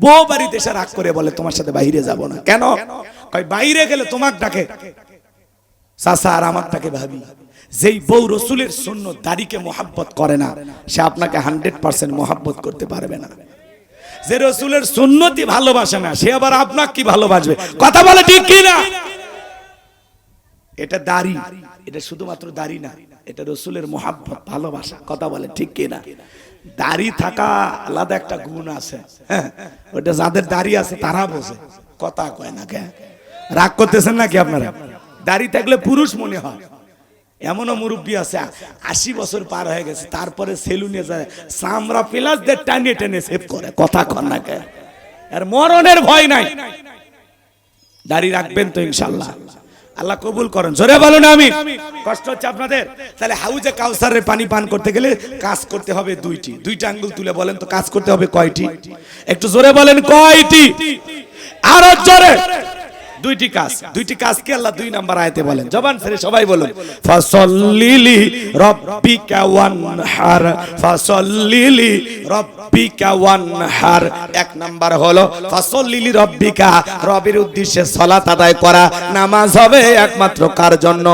বউ বাড়িতে এসে রাগ করে বলে, তোমার সাথে বাইরে যাব না। কেন? কই বাইরে গেলে তোমাক ডাকে চাচা আর আমার ডাকে ভাবি। যেই বউ রাসূলের সুন্নাত দাড়িকে মোহাব্বত করে না, সে আপনাকে 100% মোহাব্বত করতে পারবে না। যে রাসূলের সুন্নতই ভালোবাসে না, সে আবার আপনাকে কি ভালোবাসবে? কথা বলে ঠিক কি না? এটা দাড়ি, এটা শুধুমাত্র দাড়ি না, এটা রসুলের মোহাব্বত, ভালোবাসা। কথা বলে ঠিক কিনা? দাড়ি থাকা আলাদা একটা গুণ আছে, হ্যাঁ, ওটা যাদের দাড়ি আছে তারা বোঝে। কথা কয় না কে? রাগ করতেছেন নাকি আপনারা? দাড়ি থাকলে পুরুষ মনে হয়। এমনও মুরব্বী আছে 80 বছর পার হয়ে গেছে, তারপরে সেলুনে যায়, চামড়া প্লাস দিয়ে টানিয়ে টেনে সেভ করে। কথা কন না কে? আর মরণের ভয় নাই। দাড়ি রাখবেন তো ইনশাআল্লাহ, আল্লাহ কবুল করেন। জোরে বলুন আমিন। কষ্ট হচ্ছে আপনাদের? তাহলে হাউজে কাউসারের পানি পান করতে গেলে কাজ করতে হবে দুইটি। দুইটা আঙ্গুল তুলে বলেন তো কাজ করতে হবে কয়টি? একটু জোরে বলেন কয়টি? আরো জোরে। দুইটি কাজ। দুইটি কাজ কি আল্লাহ 2 নাম্বার আয়াতে বলেন? জবান ছেড়ে সবাই বলুন, ফাসাল্লিলি রাব্বিকা ওয়ানহার, ফাসাল্লিলি রাব্বিকা ওয়ানহার। 1 নাম্বার হলো ফাসাল্লিলি রাব্বিকা, রবের উদ্দেশ্যে সালাত আদায় করা। নামাজ হবে একমাত্র কার জন্য?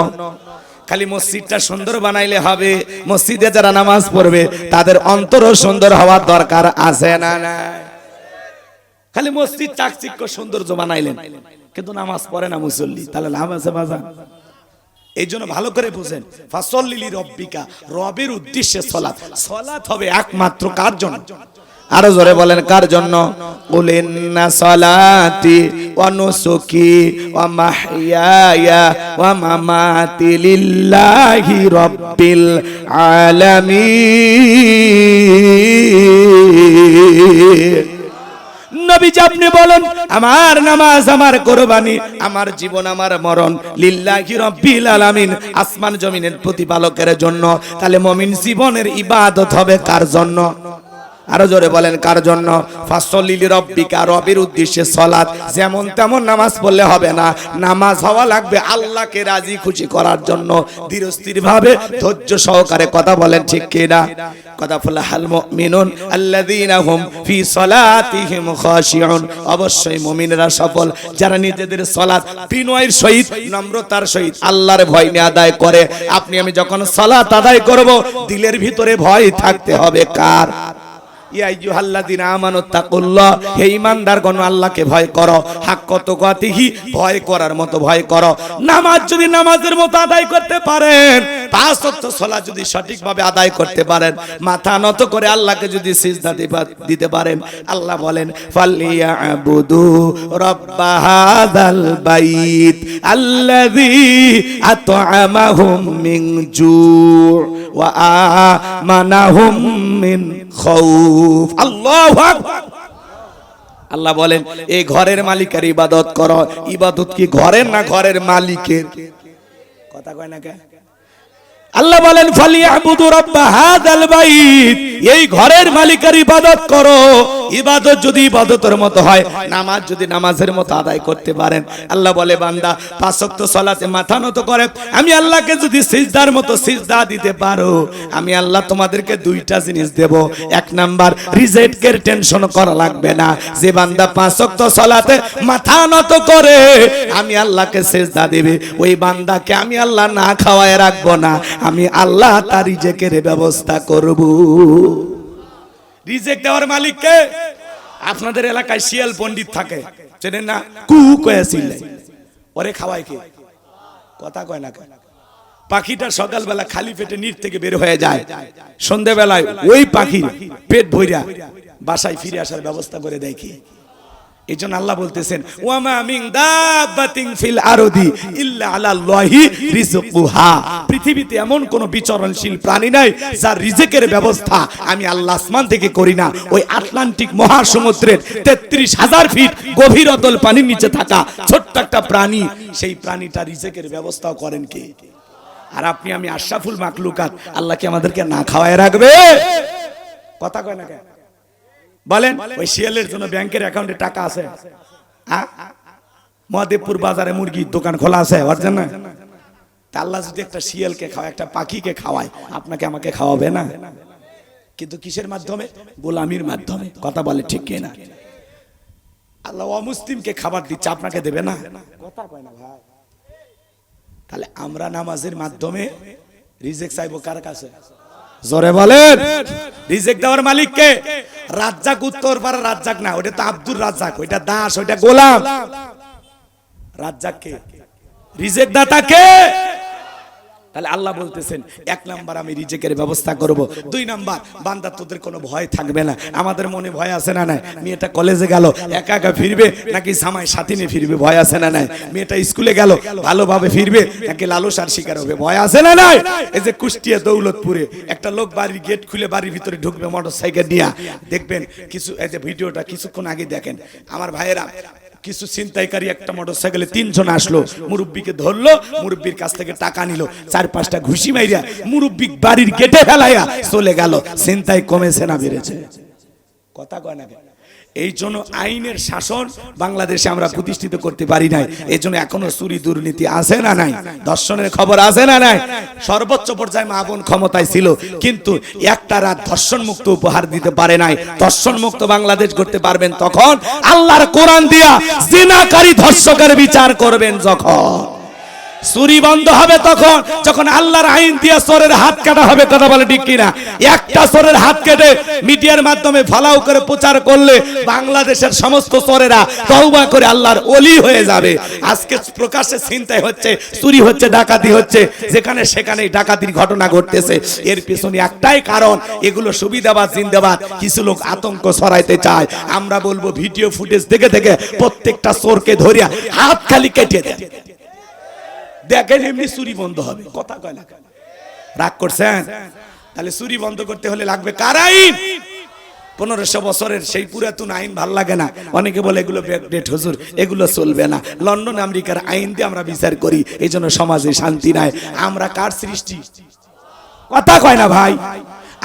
খালি মসজিদটা সুন্দর বানাইলে হবে? মসজিদে যারা নামাজ পড়বে তাদের অন্তরও সুন্দর হওয়ার দরকার আছে না? না, খালি মসজিদ চাকচিক্য সৌন্দর্য বানাইলেন কিন্তু নামাজ পড়ে না মুসল্লি, তাহলে লাভ আছে বাজার? এই জন্য ভালো করে বুঝেন, ফাসাল্লিলি রাব্বিকা, রবের উদ্দেশ্যে সালাত। সালাত হবে একমাত্র কার জন্য? আরো জোরে বলেন কার জন্য? কুল ইন্না সালাতি ওয়া নুসুকি ওয়া মাহইয়ায়া ওয়া মামাতি লিল্লাহি রাব্বিল আলামিন। নবীজি আপনি বলেন, আমার নামাজ, আমার কুরবানি, আমার জীবন, আমার মরণ লিল্লাহি রাব্বিল আলামিন, আসমান জমিনের প্রতিপালকের জন্য। তাহলে মুমিন জীবনের ইবাদত হবে কার জন্য? আরো জোরে বলেন কার জন্য? ফাসাল্লিলি রাব্বিকা, রবের উদ্দেশ্যে সালাত। যেমন তেমন নামাজ পড়লে হবে না, নামাজ হওয়া লাগবে আল্লাহকে রাজি খুশি করার জন্য, ধীরস্থির ভাবে ধৈর্য সহকারে। কথা বলেন ঠিক কিনা? কথা ফালাহাল মুমিনুন আল্লাযীনা হুম ফি সালাতিহিম খাশিউন। অবশ্যই মুমিনরা সফল যারা নিজেদের সালাত বিনয়ের সহিত, নম্রতার সহিত আল্লাহর ভয় নিয়ে আদায় করে। আপনি আমি যখন সালাত আদায় করব, দিলের ভিতরে ভয় থাকতে হবে কার? ইয়া আইয়ুহাল্লাযীনা আমানুত্তাকুল্লাহ, হে ঈমানদারগণ আল্লাহকে ভয় করো, হাক্কা তুকাতিহি, ভয় করার মতো ভয় করো। নামাজ যদি নামাজের মতো আদায় করতে পারেন, 5 ওয়াক্ত সালাত যদি সঠিকভাবে আদায় করতে পারেন, মাথা নত করে আল্লাহকে যদি সিজদা দিতে পারেন, আল্লাহ বলেন ফালিয়াবুদু রাব্বা হাযাল বাইত আল্লাযী আত'আমাহুম মিন জু' ওয়া আমানাহুম মিন খাউফ। আল্লাহু আকবার। আল্লাহ বলেন এই ঘরের মালিকের ইবাদত করো। ইবাদত কি ঘরের না ঘরের মালিকের? কথা কয় না কে? আল্লাহ বলেন ফালিয়াবুদু রাব্বা হাযাল বাইত, এই ঘরের মালিকের ইবাদত করো। ইবাদত যদি ইবাদতের মতো হয়, নামাজ যদি নামাজের মতো আদায় করতে পারেন, আল্লাহ বলে বান্দা 5 ওয়াক্ত সালাতে মাথা নত করে আমি আল্লাহকে যদি সিজদার মতো সিজদা দিতে পারো, আমি আল্লাহ তোমাদেরকে 2টা জিনিস দেব। 1 নাম্বার, রিজেক্টের টেনশন করা লাগবে না। যে বান্দা 5 ওয়াক্ত সালাতে মাথা নত করে আমি আল্লাহকে সিজদা দিবে, ওই বান্দাকে আমি আল্লাহ না খাওয়ায় রাখবো না, আমি আল্লাহ তার রিজেকের ব্যবস্থা করব। রিজেক দেওয়ার মালিক কে? আপনাদের এলাকায় শিয়াল পণ্ডিত থাকে, চেনেন না? কু কয়েছিল, ওরে খাওয়ায় কে? কথা কয় না। পাখিটা সকালবেলা খালি পেটে নির থেকে বের হয়ে যায়, সন্ধ্যাবেলায় ওই পাখির পেট ভইরা বাসায় ফিরে আসার ব্যবস্থা করে দেয় কি? এই জন্য আল্লাহ বলতেছেন ওয়ামা মিন দাব্বাতিন ফিল আরদি ইল্লা আলাল্লাহি রিজকুহা, পৃথিবীতে এমন কোন বিচরণশীল প্রাণী নাই যার রিজেকের ব্যবস্থা আমি আল্লাহ আসমান থেকে করি না। ওই আটলান্টিক মহাসমুদ্রের 33,000 ফিট গভীর অতল পানির নিচে থাকা ছোট্ট একটা প্রাণী, সেই প্রাণীটা রিজেকের ব্যবস্থাও করেন কে? আর আপনি আমি আশরাফুল মাখলুকাত, আল্লাহ কি আমাদেরকে না খাওয়ায় রাখবে? কথা কয় না কেন? বলেন ওই শিয়ালের জন্য ব্যাংকের অ্যাকাউন্টে টাকা আছে? মহাদেবপুর বাজারে মুরগির দোকান খোলা আছে ওর জন্য? আল্লাহ যদি একটা শিয়ালকে খাওয়ায়, একটা পাখিকে খাওয়ায়, আপনাকে আমাকে খাওয়াবে না? কিন্তু কিসের মাধ্যমে? গোলামির মাধ্যমে। কথা বলে ঠিক কিনা? আল্লাহ অমুসলিমকে খাবার দিচ্ছে, আপনাকে দেবে না? কথা কয় না ভাই। তাহলে আমরা নামাজের মাধ্যমে রিজেক চাইবো কার কাছে? জোরে বলেন। রিজেক দেওয়ার মালিক কে? রাজ্জাক, উত্তরপাড়া রাজ্জাক না, ওটা তো আব্দুর রাজ্জাক, ওইটা দাস, ওইটা গোলাম। রাজ্জাক কে? রিজেক দাতাকে। তাহলে আল্লাহ বলতেছেন, এক নাম্বার আমি রিজেকের ব্যবস্থা করব, দুই নাম্বার বান্দা তোদের কোনো ভয় থাকবে না। আমাদের মনে ভয় আছে না নাই? মেয়েটা কলেজে গেল একা একা ফিরবে নাকি জামাই সাথী নিয়ে ফিরবে, ভয় আছে না নাই? মেয়েটা স্কুলে গেল ভালোভাবে ফিরবে নাকি লালসার শিকার হবে, ভয় আছে না নাই? এই যে কুষ্টিয়া দৌলতপুরে একটা লোক বাড়ির গেট খুলে বাড়ির ভিতরে ঢুকবে মোটরসাইকেল নিয়ে, দেখবেন কিছু, এই যে ভিডিওটা কিছুক্ষণ আগে দেখেন, আমার ভাইয়েরা কিছু ছিনতাইকারী একটা মোটরসাইকেলে 3 জন আসলো, মুরব্বিকে ধরলো, মুরব্বির কাছ থেকে টাকা নিল, 4-5টা ঘুষি মাইরা মুরব্বি বাড়ির গেটে ফেলাইয়া চলে গেল। ছিনতাই কমেছে না বেড়েছে? কথা কয় না। এই জন্য আইনের শাসন বাংলাদেশে আমরা প্রতিষ্ঠিত করতে পারি নাই। এই জন্য এখনো চুরি দুর্নীতি আছে না নাই? ধর্ষণের খবর আছে না নাই? সর্বোচ্চ পর্যায়ে মা বোন ক্ষমতায় ছিল, কিন্তু একটা রাত ধর্ষণ মুক্ত উপহার দিতে পারে নাই। ধর্ষণ মুক্ত বাংলাদেশ করতে পারবেন তখন আল্লাহর কোরআন দিয়া জিনাকারী ধর্ষকের বিচার করবেন যখন। চুরি বন্ধ হবে তখন যখন আল্লাহর আইন দিয়ে চোরের হাত কাটা হবে। কথা বলে ঠিক কিনা? একটা চোরের হাত কেটে মিডিয়ার মাধ্যমে ফালাও করে প্রচার করলে বাংলাদেশের সমস্ত চোরেরা তওবা করে আল্লাহর ওলি হয়ে যাবে। আজকে প্রকাশ্যে ছিনতাই হচ্ছে, চুরি হচ্ছে, ডাকাতি হচ্ছে, যেখানে সেখানেই ডাকাতির ঘটনা ঘটতেছে। এর পিছনে একটাই কারণ, এগুলো সুবিধাবাদ জিন্দাবাদ, কিছু লোক আতঙ্ক ছড়াইতে চায়। আমরা বলবো ভিডিও ফুটেজ দেখে দেখে প্রত্যেকটা চোরকে ধরিয়া হাত খালি কেটে দেন, দেখেন এমনি চুরি বন্ধ হবে। কথা কয় না? রাগ করছেন? তাহলে চুরি বন্ধ করতে হলে লাগবে কার আইন? 1500 বছরের সেই পুরাতন আইন ভাল লাগে না। অনেকে বলে এগুলো ব্যাকডেট হুজুর, এগুলো চলবে না। লন্ডন আমেরিকার আইন দিয়ে আমরা বিচার করি, এই জন্য সমাজে শান্তি নাই। আমরা কার সৃষ্টি? কথা কয় না ভাই?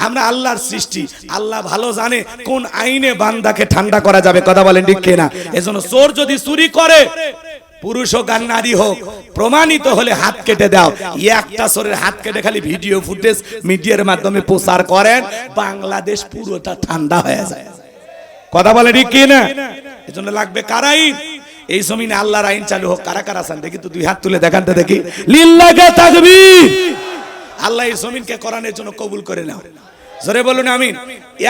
আমরা আল্লাহর সৃষ্টি। আল্লাহ ভালো জানে কোন আইনে বান্দাকে ঠান্ডা করা যাবে। কথা বলেন ঠিক কিনা? এজন্য চোর যদি চুরি করে, পুরুষ হোক আর নারী হোক, প্রমাণিত হলে হাত কেটে দাও। একটা চোরের হাত কেটে খালি ভিডিও ফুটেজ মিডিয়ার মাধ্যমে প্রচার করেন, বাংলাদেশ পুরোটা ঠান্ডা হয়ে যায়। কথা বলে ঠিক কি না? এজন্য লাগবে কার আইন? এই জমিনে আল্লাহর আইন চালু হোক। কারা কারা আছেন দেখি তো, 2 হাত তুলে দেখান তো দেখি। লিল্লাহি তাকবীর। আল্লাহ এই জমিনকে কোরআনের জন্য কবুল করে নাও। জোরে বলুন আমিন।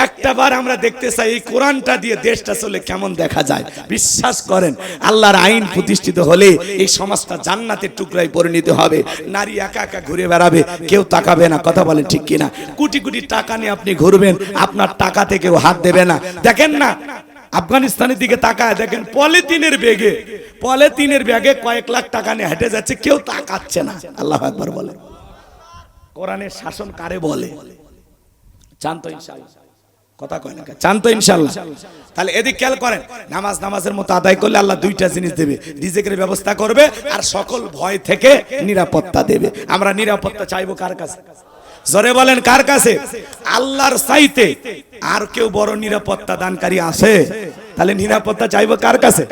একটা বার আমরা দেখতে চাই এই কোরআনটা দিয়ে দেশটা চলে কেমন দেখা যায়। বিশ্বাস করেন, আল্লাহর আইন প্রতিষ্ঠিত হলে এই সমাজটা জান্নাতের টুকরায় পরিণত হবে। নারী একা একা ঘুরে বেড়াবে, কেউ তাকাবে না। কথা বলেন ঠিক কিনা? কোটি কোটি টাকা নিয়ে আপনি ঘুরবেন, আপনার টাকা থেকেও হাত দেবে না। দেখেন না আফগানিস্তানের দিকে তাকায় দেখেন, পলিথিনের ব্যাগে কয়েক লাখ টাকা নিয়ে হেঁটে যাচ্ছে, কেউ তাকাচ্ছে না। আল্লাহু আকবার বলে। কোরআনের শাসন কারে বলে? চান তো ইনশাআল্লাহ? কথা কয় না? চান তো ইনশাআল্লাহ? তাহলে এদিক খেয়াল করেন, নামাজের মতো আদায় করলে আল্লাহ 2টা জিনিস দেবে, রিজিকের ব্যবস্থা করবে আর সকল ভয় থেকে নিরাপত্তা দেবে। আমরা নিরাপত্তা চাইবো কার কাছে? জোরে বলেন কার কাছে? আল্লাহর চাইতে আর কেউ বড় নিরাপত্তা দানকারী আছে? তাহলে নিরাপত্তা চাইবো কার কাছে?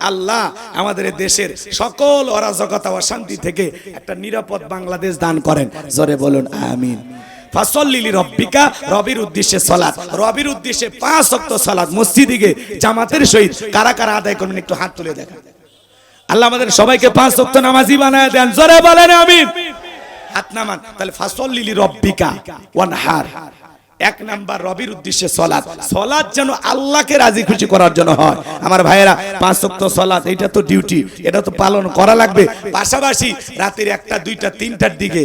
আল্লাহ আমাদের দেশের সকল অরাজকতা অশান্তি থেকে একটা নিরাপদ বাংলাদেশ দান করেন। জোরে বলুন আমিন। ফাসল্লি রব্বিকা, রবির উদ্দেশ্যে সালাত, রবির উদ্দেশ্যে 5 ওয়াক্ত সালাত মসজিদে গিয়ে জামাতের সহিত কারা কারা আদায় করবেন একটু হাত তুলে দেখান। আল্লাহ আমাদের সবাইকে 5 ওয়াক্ত নামাজি বানায় দেন। জোরে বলেন আমিন। হাত নামান। তাহলে ফাসল্লি রব্বিকা ওয়ানহার, 1 নাম্বার রবির উদ্দেশ্যে সালাত। সালাত যেন আল্লাহকে রাজি খুশি করার জন্য হয়। আমার ভাইয়েরা 5 ওয়াক্ত সালাত এটা তো ডিউটি, এটা তো পালন করা লাগবে। পাশাপাশি রাতের 1টা 2টা 3টার দিকে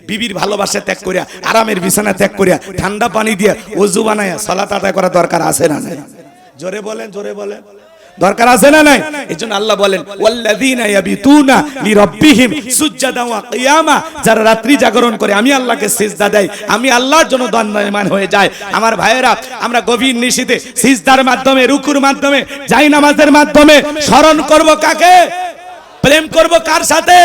বিবির ভালোবাসা ত্যাগ করিয়া, আরামের বিছানা ত্যাগ করিয়া, ঠান্ডা পানি দিয়ে ওযু বানায়া সালাত আদায় করা দরকার আছে না নাই? জোরে বলেন, জোরে বলেন। দরকার আছে না নাই? এজন্য আল্লাহ বলেন ওয়াল্লাযীনা ইয়াবিতুনা লিরাব্বিহিম সুজদান ওয়া কিয়ামা, যারা রাত্রি জাগরণ করে আমি আল্লাহকে সিজদা দেয়, আমি আল্লাহর জন্য দণ্ডায়মান হয়ে যায়। আমার ভাইয়েরা, আমরা গভীর নিশিতে সিজদার মাধ্যমে, রুকুর মাধ্যমে, জায়নামাজের মাধ্যমে স্মরণ করব কাকে? প্রেম করব কার সাথে?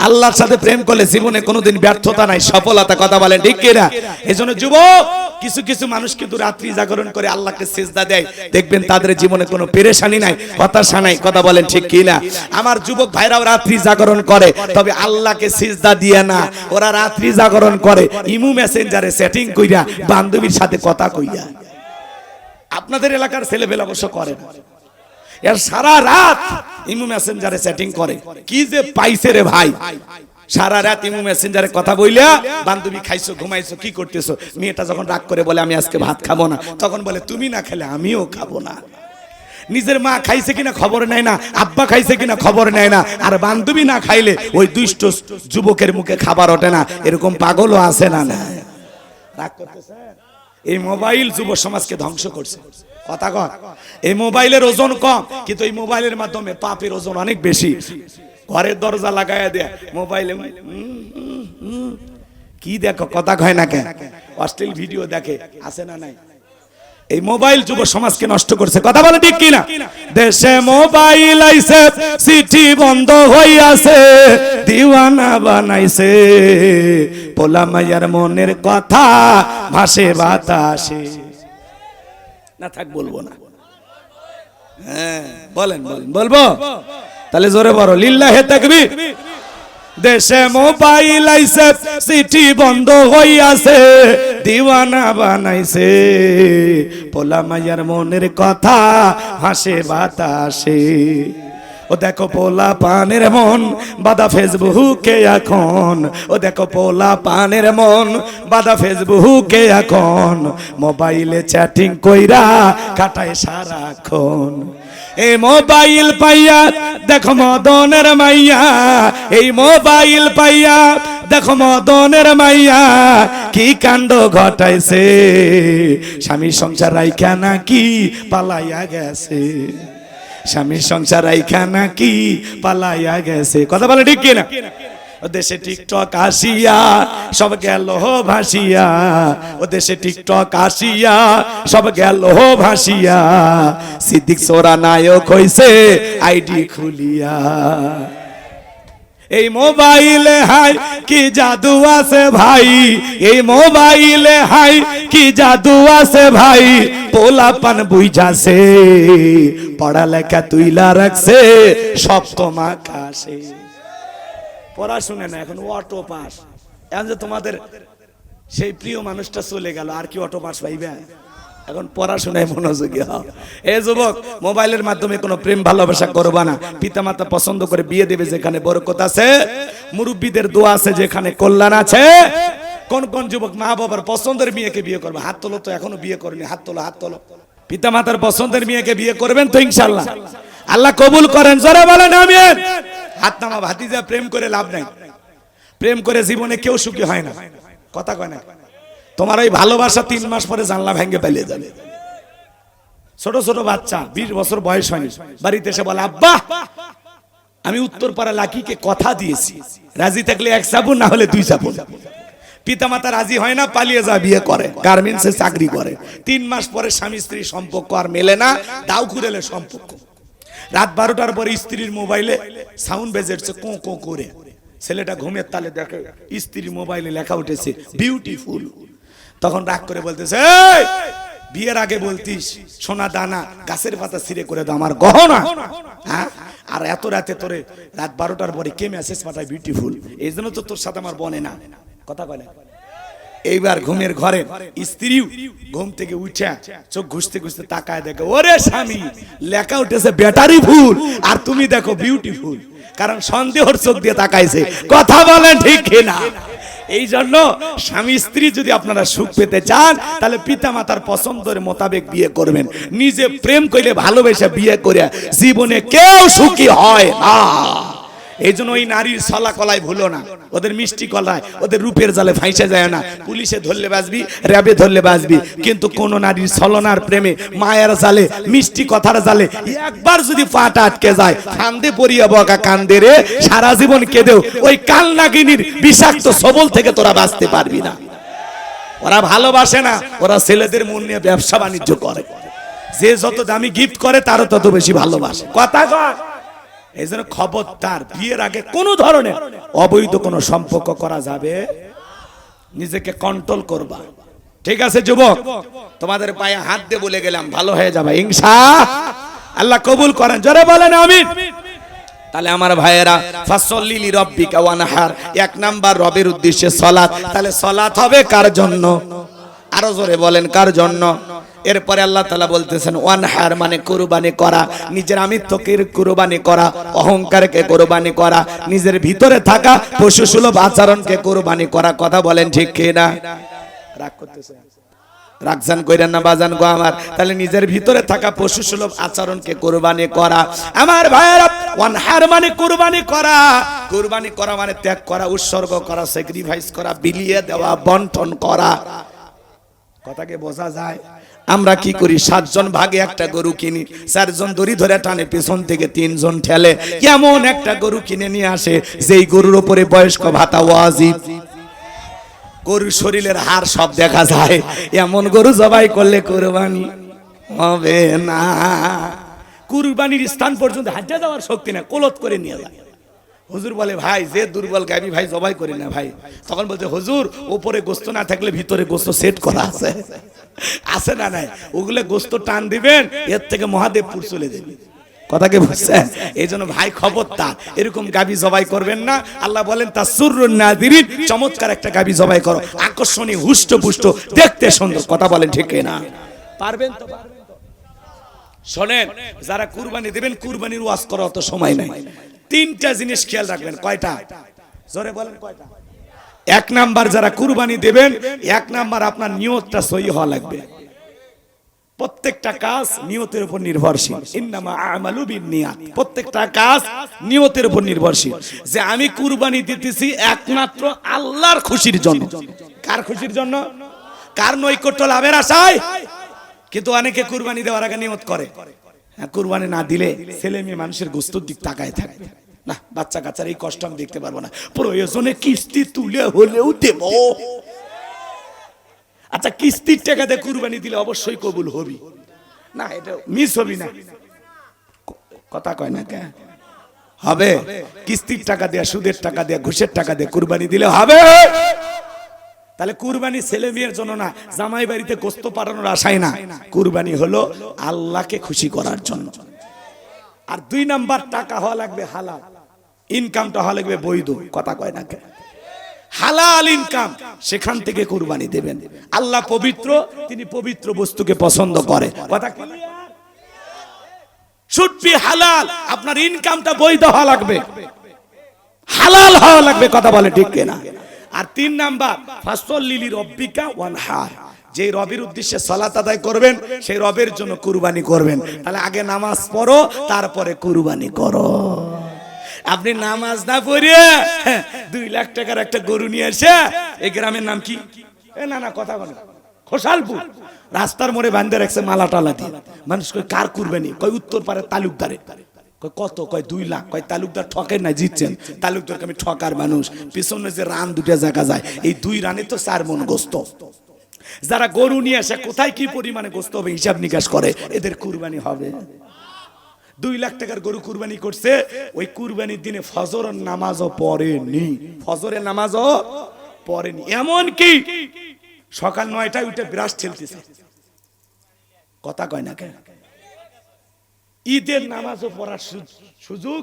আল্লাহর সাথে প্রেম করলে জীবনে কোনোদিন ব্যর্থতা নাই, সফলতা। কথা বলেন ঠিক কিনা? এজন্য যুবক, কিছু কিছু মানুষ কিন্তু রাত্রি জাগরণ করে আল্লাহকে সিজদা দেয়, দেখবেন তাদের জীবনে কোনো পেরেশানি নাই, হতাশা নাই। কথা বলেন ঠিক কিনা? আমার যুবক ভাইরাও রাত্রি জাগরণ করে, তবে আল্লাহকে সিজদা দিয়ে না। ওরা রাত্রি জাগরণ করে ইমু মেসেঞ্জারে সেটিং কইরা, বান্ধবীর সাথে কথা কইয়া। আপনাদের এলাকার ছেলেবেলা অবশ্য করে না, এর সারা রাত ইমু মেসেঞ্জারে চ্যাটিং করে। কি যে পাইছে রে ভাই, সারা রাত ইমু মেসেঞ্জারে কথা বইলা, বান্ধবী খাইছো, ঘুমাইছো, কি করতেছো? মেয়েটা যখন রাগ করে বলে আমি আজকে ভাত খাবো না, তখন বলে তুমি না খেলে আমিও খাবো না। নিজের মা খাইছে কিনা খবর নেয় না, আব্বা খাইছে কিনা খবর নেয় না, আর বান্ধবী না খাইলে ওই দুষ্ট যুবকের মুখে খাবার ওঠে না। এরকম পাগলও আছে না? না, রাগ করতেছে। এই মোবাইল যুব সমাজকে ধ্বংস করছে। কথা কর, এই মোবাইলের ওজন কম, কিন্তু এই মোবাইলের মাধ্যমে পাপের ওজন অনেক বেশি। ঘরের দরজা লাগাইয়া দেয় মোবাইলে, কি দেখো, কথা কয় না কেন, অশ্লীল ভিডিও দেখে, আছে না নাই? এই মোবাইল যুব সমাজকে নষ্ট করছে। কথা বলে ঠিক কিনা? দেশে মোবাইল আইছে, চিঠি বন্ধ হইয়াছে, দিওয়ানা বানাইছে, পোলা মাইয়ার মনের কথা ভাসে বাতাসে। না থাক, বলবো না। হ্যাঁ বলেন, বলেন, বলবো তাহলে জোরে বলো লিল্লাহে তাকবীর। দেশে মোবাইল আইছে, চিঠি বন্ধ হইয়াছে, দিওয়ানা বানাইছে, পোলা মাইয়ার মনের কথা হাসে বাতাসে। ও দেখো পোলা পানের মন বাদা ফেসবুকে এখন, ও দেখো পোলা পানের মন বাদা ফেসবুকে এখন, মোবাইলে চ্যাটিং কইরা কাটায় সারাক্ষণ। এই মোবাইল পাইয়া দেখো মদনের মাইয়া, এই মোবাইল পাইয়া দেখো মদনের মাইয়া, কি কাণ্ড ঘটাইছে, স্বামীর সংসার রাইখা নাকি পালাইয়া গেছে, স্বামীর সংসার রাইখা নাকি পালাইয়া গেছে। কথা বলে ঠিক কিনা? ও দেশে টিকটক আসিয়া সব গেল ভাসিয়া, ও দেশে টিকটক আসিয়া সব গেল ভাসিয়া, সিদ্দিক সোরা নায়ক হইছে আইডি খুলিয়া। এই মোবাইলে হাই কি জাদু আছে ভাই, এই মোবাইলে হাই কি জাদু আছে ভাই, পোলাপান বুঝাছে, পড়ালেখা তুইলা রাখছে সপ্তম আকাশে। পড়াশুনে না, এখন অটো পাস। এখন যে তোমাদের সেই প্রিয় মানুষটা চলে গেল, আর কি অটো পাস পাইবে? এখন পড়াশোনায় মনোযোগী হও। এই যুবক, মোবাইলের মাধ্যমে কোনো প্রেম ভালোবাসা করবা না। পিতামাতা পছন্দ করে বিয়ে দেবে যেখানে বরকত আছে, মুরব্বীদের দোয়া আছে যেখানে কল্যাণ আছে। কোন কোন যুবক মা বাবার পছন্দের মেয়েকে বিয়ে করবে? হাত তোলো তো, এখনো বিয়ে করেনি, হাত তোলো, হাত তোলো। পিতামাতার পছন্দের মেয়েকে বিয়ে করবেন তো ইনশাআল্লাহ? আল্লাহ কবুল করেন, জোরে বলেন আমিন। হাত নামা। ভাতিজা, প্রেম করে লাভ নাই, প্রেম করে জীবনে কেউ সুখী হয় না। কথা কয় না? তোমার ওই ভালোবাসা 3 মাস পরে জানলা ভেঙে পালিয়ে যাবে। ছোট ছোট বাচ্চা 20 বছর বয়স হয়নি, বাড়িতে এসে বলে আব্বা আমি উত্তরপাড়া লাকিকে কথা দিয়েছি, রাজি থাকলে 1 চাপুন, না হলে 2 চাপুন। পিতামাতা রাজি হয় না, পালিয়ে যায়, বিয়ে করে, গার্মেন্টসে চাকরি করে। 3 মাস পরে স্বামী স্ত্রী সম্পর্ক আর মেলে না, দাও খুরেলে সম্পর্ক। রাত 12টার পরে স্ত্রীর মোবাইলে সাউন্ড বেজেছে কো কো করে, ছেলেটা ঘুমের তালে দেখে স্ত্রীর মোবাইলে লেখা উঠেছে বিউটিফুল। তখন রাগ করে বলতেছে, বিয়ের আগে বলতিস সোনা দানা গাছের পাতা ছিঁড়ে করে দাও আমার গহনা, হ্যাঁ? আর এত রাতে তোরে রাত 12টার পরে কে মেসেজ পাঠায় বিউটিফুল, এই জন্য তো তোর সাথে আমার বনে না। কথা বলে। এইবার ঘুমের ঘরে স্ত্রীও ঘুম থেকে উঠে চোখ ঘুষতে ঘুষতে তাকায়, দেখে ওরে স্বামী লেখা উঠেছে ব্যাটারি ফুল, আর তুমি দেখো বিউটিফুল। কারণ সন্দেহর চোখ দিয়ে তাকাইছে। কথা বলেন ঠিক কিনা? এই জন্য স্বামী স্ত্রী যদি আপনারা সুখ পেতে চান, তাহলে পিতা মাতার পছন্দের মোতাবেক বিয়ে করবেন। নিজে প্রেম করলে ভালোবেসে বিয়ে করে জীবনে কেউ সুখী হয় না। এই জন্য ওই নারীর ছলা কলায় ভুলো না, ওদের মিষ্টি কলায়, ওদের রূপের জালে ফাঁসে যায় না। পুলিশে ধরলে বাঁচবি, র্যাবে ধরলে বাঁচবি, কিন্তু কোন নারীর ছলনার প্রেমে, মায়ের জালে, মিষ্টি কথার জালে একবার যদি পাটা আটকে যায়, কান্দে পড়িয়া বকা কান্দে রে, সারা জীবন কেঁদেও ওই কাল নাগিনীর বিষাক্ত সবল থেকে তোরা বাঁচতে পারবি না। ওরা ভালোবাসে না, ওরা ছেলেদের মন নিয়ে ব্যবসা বাণিজ্য করে। যে যত দামি গিফট করে তারও তত বেশি ভালোবাসে। কথা কয়। এই জন্য খবরদার, বিয়ের আগে কোন ধরনের অবৈধ কোন সম্পর্ক করা যাবে, নিজেকে কন্ট্রোল করবা। ঠিক আছে যুবক, তোমাদের পায়ে হাত দিয়ে বলে গেলাম, ভালো হয়ে যাবে ইনশাআল্লাহ। কবুল করেন, জোরে বলেন আমিন। তাহলে আমার ভাইয়েরা, ফাসল্লি লিরাব্বিকা ওয়ানহার, 1 নাম্বার রবের উদ্দেশ্যে সালাত। তাহলে সালাত হবে কার জন্য? আরো জোরে বলেন, কার জন্য? এরপরে আল্লাহ তাআলা বলতেছেন ওয়ানহার মানে কুরবানি করা, নিজের আমিত্বকে কুরবানি করা, অহংকারকে কুরবানি করা, নিজের ভিতরে থাকা পশুসুলভ আচরণকে কুরবানি করা। কথা বলেন ঠিক কি না? রাগ করতেছে? রাখজান কইরেন না বাজান গো আমার। তাহলে নিজের ভিতরে থাকা পশু সুলভ আচরণকে কুরবানি করা। আমার ভাইয়েরা, ওয়ানহার মানে কুরবানি করা। কুরবানি করা মানে ত্যাগ করা, উৎসর্গ করা, স্যাক্রিফাইস করা, বিলিয়ে দেওয়া, বন্টন করা। কথাকে বোঝা যায়? আমরা কি করি, 7 জন ভাগে একটা গরু কিনি, 4 জন দড়ি ধরে টানে, পেছন থেকে 3 জন ঠেলে। এমন একটা গরু কিনে নিয়ে আসে যেই গরুর উপরে বয়স্ক ভাতা ওয়াজিব, গরুর শরীরের হাড় সব দেখা যায়। এমন গরু জবাই করলে কুরবানি হবে না। কুরবানির স্থান পর্যন্ত হাঁটা যাওয়ার শক্তি না, কোলত করে নিয়ে যায়। হুজুর বলে ভাই যে দুর্বল গাবি ভাই জবাই করি না ভাই। তখন বলতে হুজুর উপরে গোস্ত না থাকলে ভিতরে গোস্ত সেট করা আছে, আছে না নাই? ওগুলো গোস্ত টান দিবেন, এর থেকে মহাদেবপুর চলে যাবে। কথাকে বুঝছেন? এই জন্য ভাই খবরদার এরকম গাবি জবাই করবেন না। আল্লাহ বলেন তাসুরুন নাদিরিন, চমৎকার একটা গাবি জবাই করো, আকর্ষণীয়, হুষ্টপুষ্ট, দেখতে সুন্দর। কথা বলেন ঠিক না? পারবেন তো? শোনেন, যারা কুরবানি দেবেন, কুরবানির ওয়াজ করার অত সময় নাই। 3টা জিনিস খেয়াল রাখবেন। কয়টা? জোরে বলেন কয়টা? 1 নাম্বার, যারা কুরবানি দেবেন, 1 নাম্বার আপনার নিয়তটা সহি হওয়া লাগবে। প্রত্যেকটা কাজ নিয়তের উপর নির্ভরশীল। ইন্নামা আমালু বিন্নিয়াত। প্রত্যেকটা কাজ নিয়তের উপর নির্ভরশীল। যে আমি কুরবানি দিতেছি একমাত্র আল্লাহর খুশির জন্য। কার খুশির জন্য? কার নৈকট্য লাভের আশায়? কিন্তু অনেকে কুরবানি দেওয়ার আগে নিয়ত করে, কুরবানি না দিলে ছেলে মেয়ে মানুষের গোস্তের দিক তাকায় থাকবে না, বাচ্চা কাচ্চার এই কষ্ট আমি দেখতে পারবো না, প্রয়োজনে কিস্তি তুলে হলেও দেব। আচ্ছা, কিস্তির টাকাতে কুরবানি দিলে অবশ্যই কবুল হবি না, এটা মিস হবি না। কথা কয় না কেন? হবে। কিস্তির টাকা দেয়া, সুদের টাকা দেয়া, ঘুষের টাকা দিয়ে কুরবানি দিলে হবে। তাহলে কুরবানি ছেলে মেয়ের জন্য না, জামাই বাড়িতে গোস্ত পাঠানোর আশায় না। কুরবানি হলো আল্লাহকে খুশি করার জন্য। আর 2 নাম্বার, টাকা হওয়া লাগবে হালাল, ইনকামটা হওয়া লাগবে বৈধ। কথা কয় না কেন? হালাল ইনকাম, সেখান থেকে কুরবানি দেবেন। আল্লাহ পবিত্র, তিনি পবিত্র বস্তুকে পছন্দ করে। কথা ক্লিয়ার? শুড বি হালাল। আপনার ইনকামটা বৈধ হওয়া লাগবে, হালাল হওয়া লাগবে। কথা বলে ঠিক কিনা? আর 3 নাম্বার, ফাসল্লি রব্বিকা ওয়ানহার। যে রবের উদ্দেশ্যে সালাত আদায় করবেন, সেই রবের জন্য কুরবানি করবেন। তাহলে আগে নামাজ পড়ো, তারপরে কুরবানি করো। আপনি নামাজ না পড়ে 2 লাখ টাকার একটা গরু নিয়ে এসে, এই গ্রামের নাম কি? না কথা বলে খোসালপুর, রাস্তার মোড়ে বাঁধে রাখছে মালা টালা দিয়ে। মানুষ কয় কার কুরবানি? কয় উত্তর পারে তালুকদারে। কত? কয় 2 লাখ। কয় তালুকদার ঠকেন না, জিতছেন। তালুকদারকে আমি ঠকার মানুষ। পিছনে যে রান 2টা জায়গা যায়, এই 2 রানে তো 4 মণ গোস্ত। যারা গরু নিয়ে আসে কোথায় কি পরিমাণে গোস্ত হবে হিসাব নিকাশ করে, এদের কুরবানি হবে। 2 লাখ টাকার গরু কুরবানি করছে, ওই কুরবানির দিনে ফজরের নামাজও পড়েনি, ফজরের নামাজও পড়েনি। এমন কি সকাল 9টায় উঠে ব্রাশ ঠেলতেছে। কথা কয় না কেন? ঈদের নামাজও পড়ার সুযোগ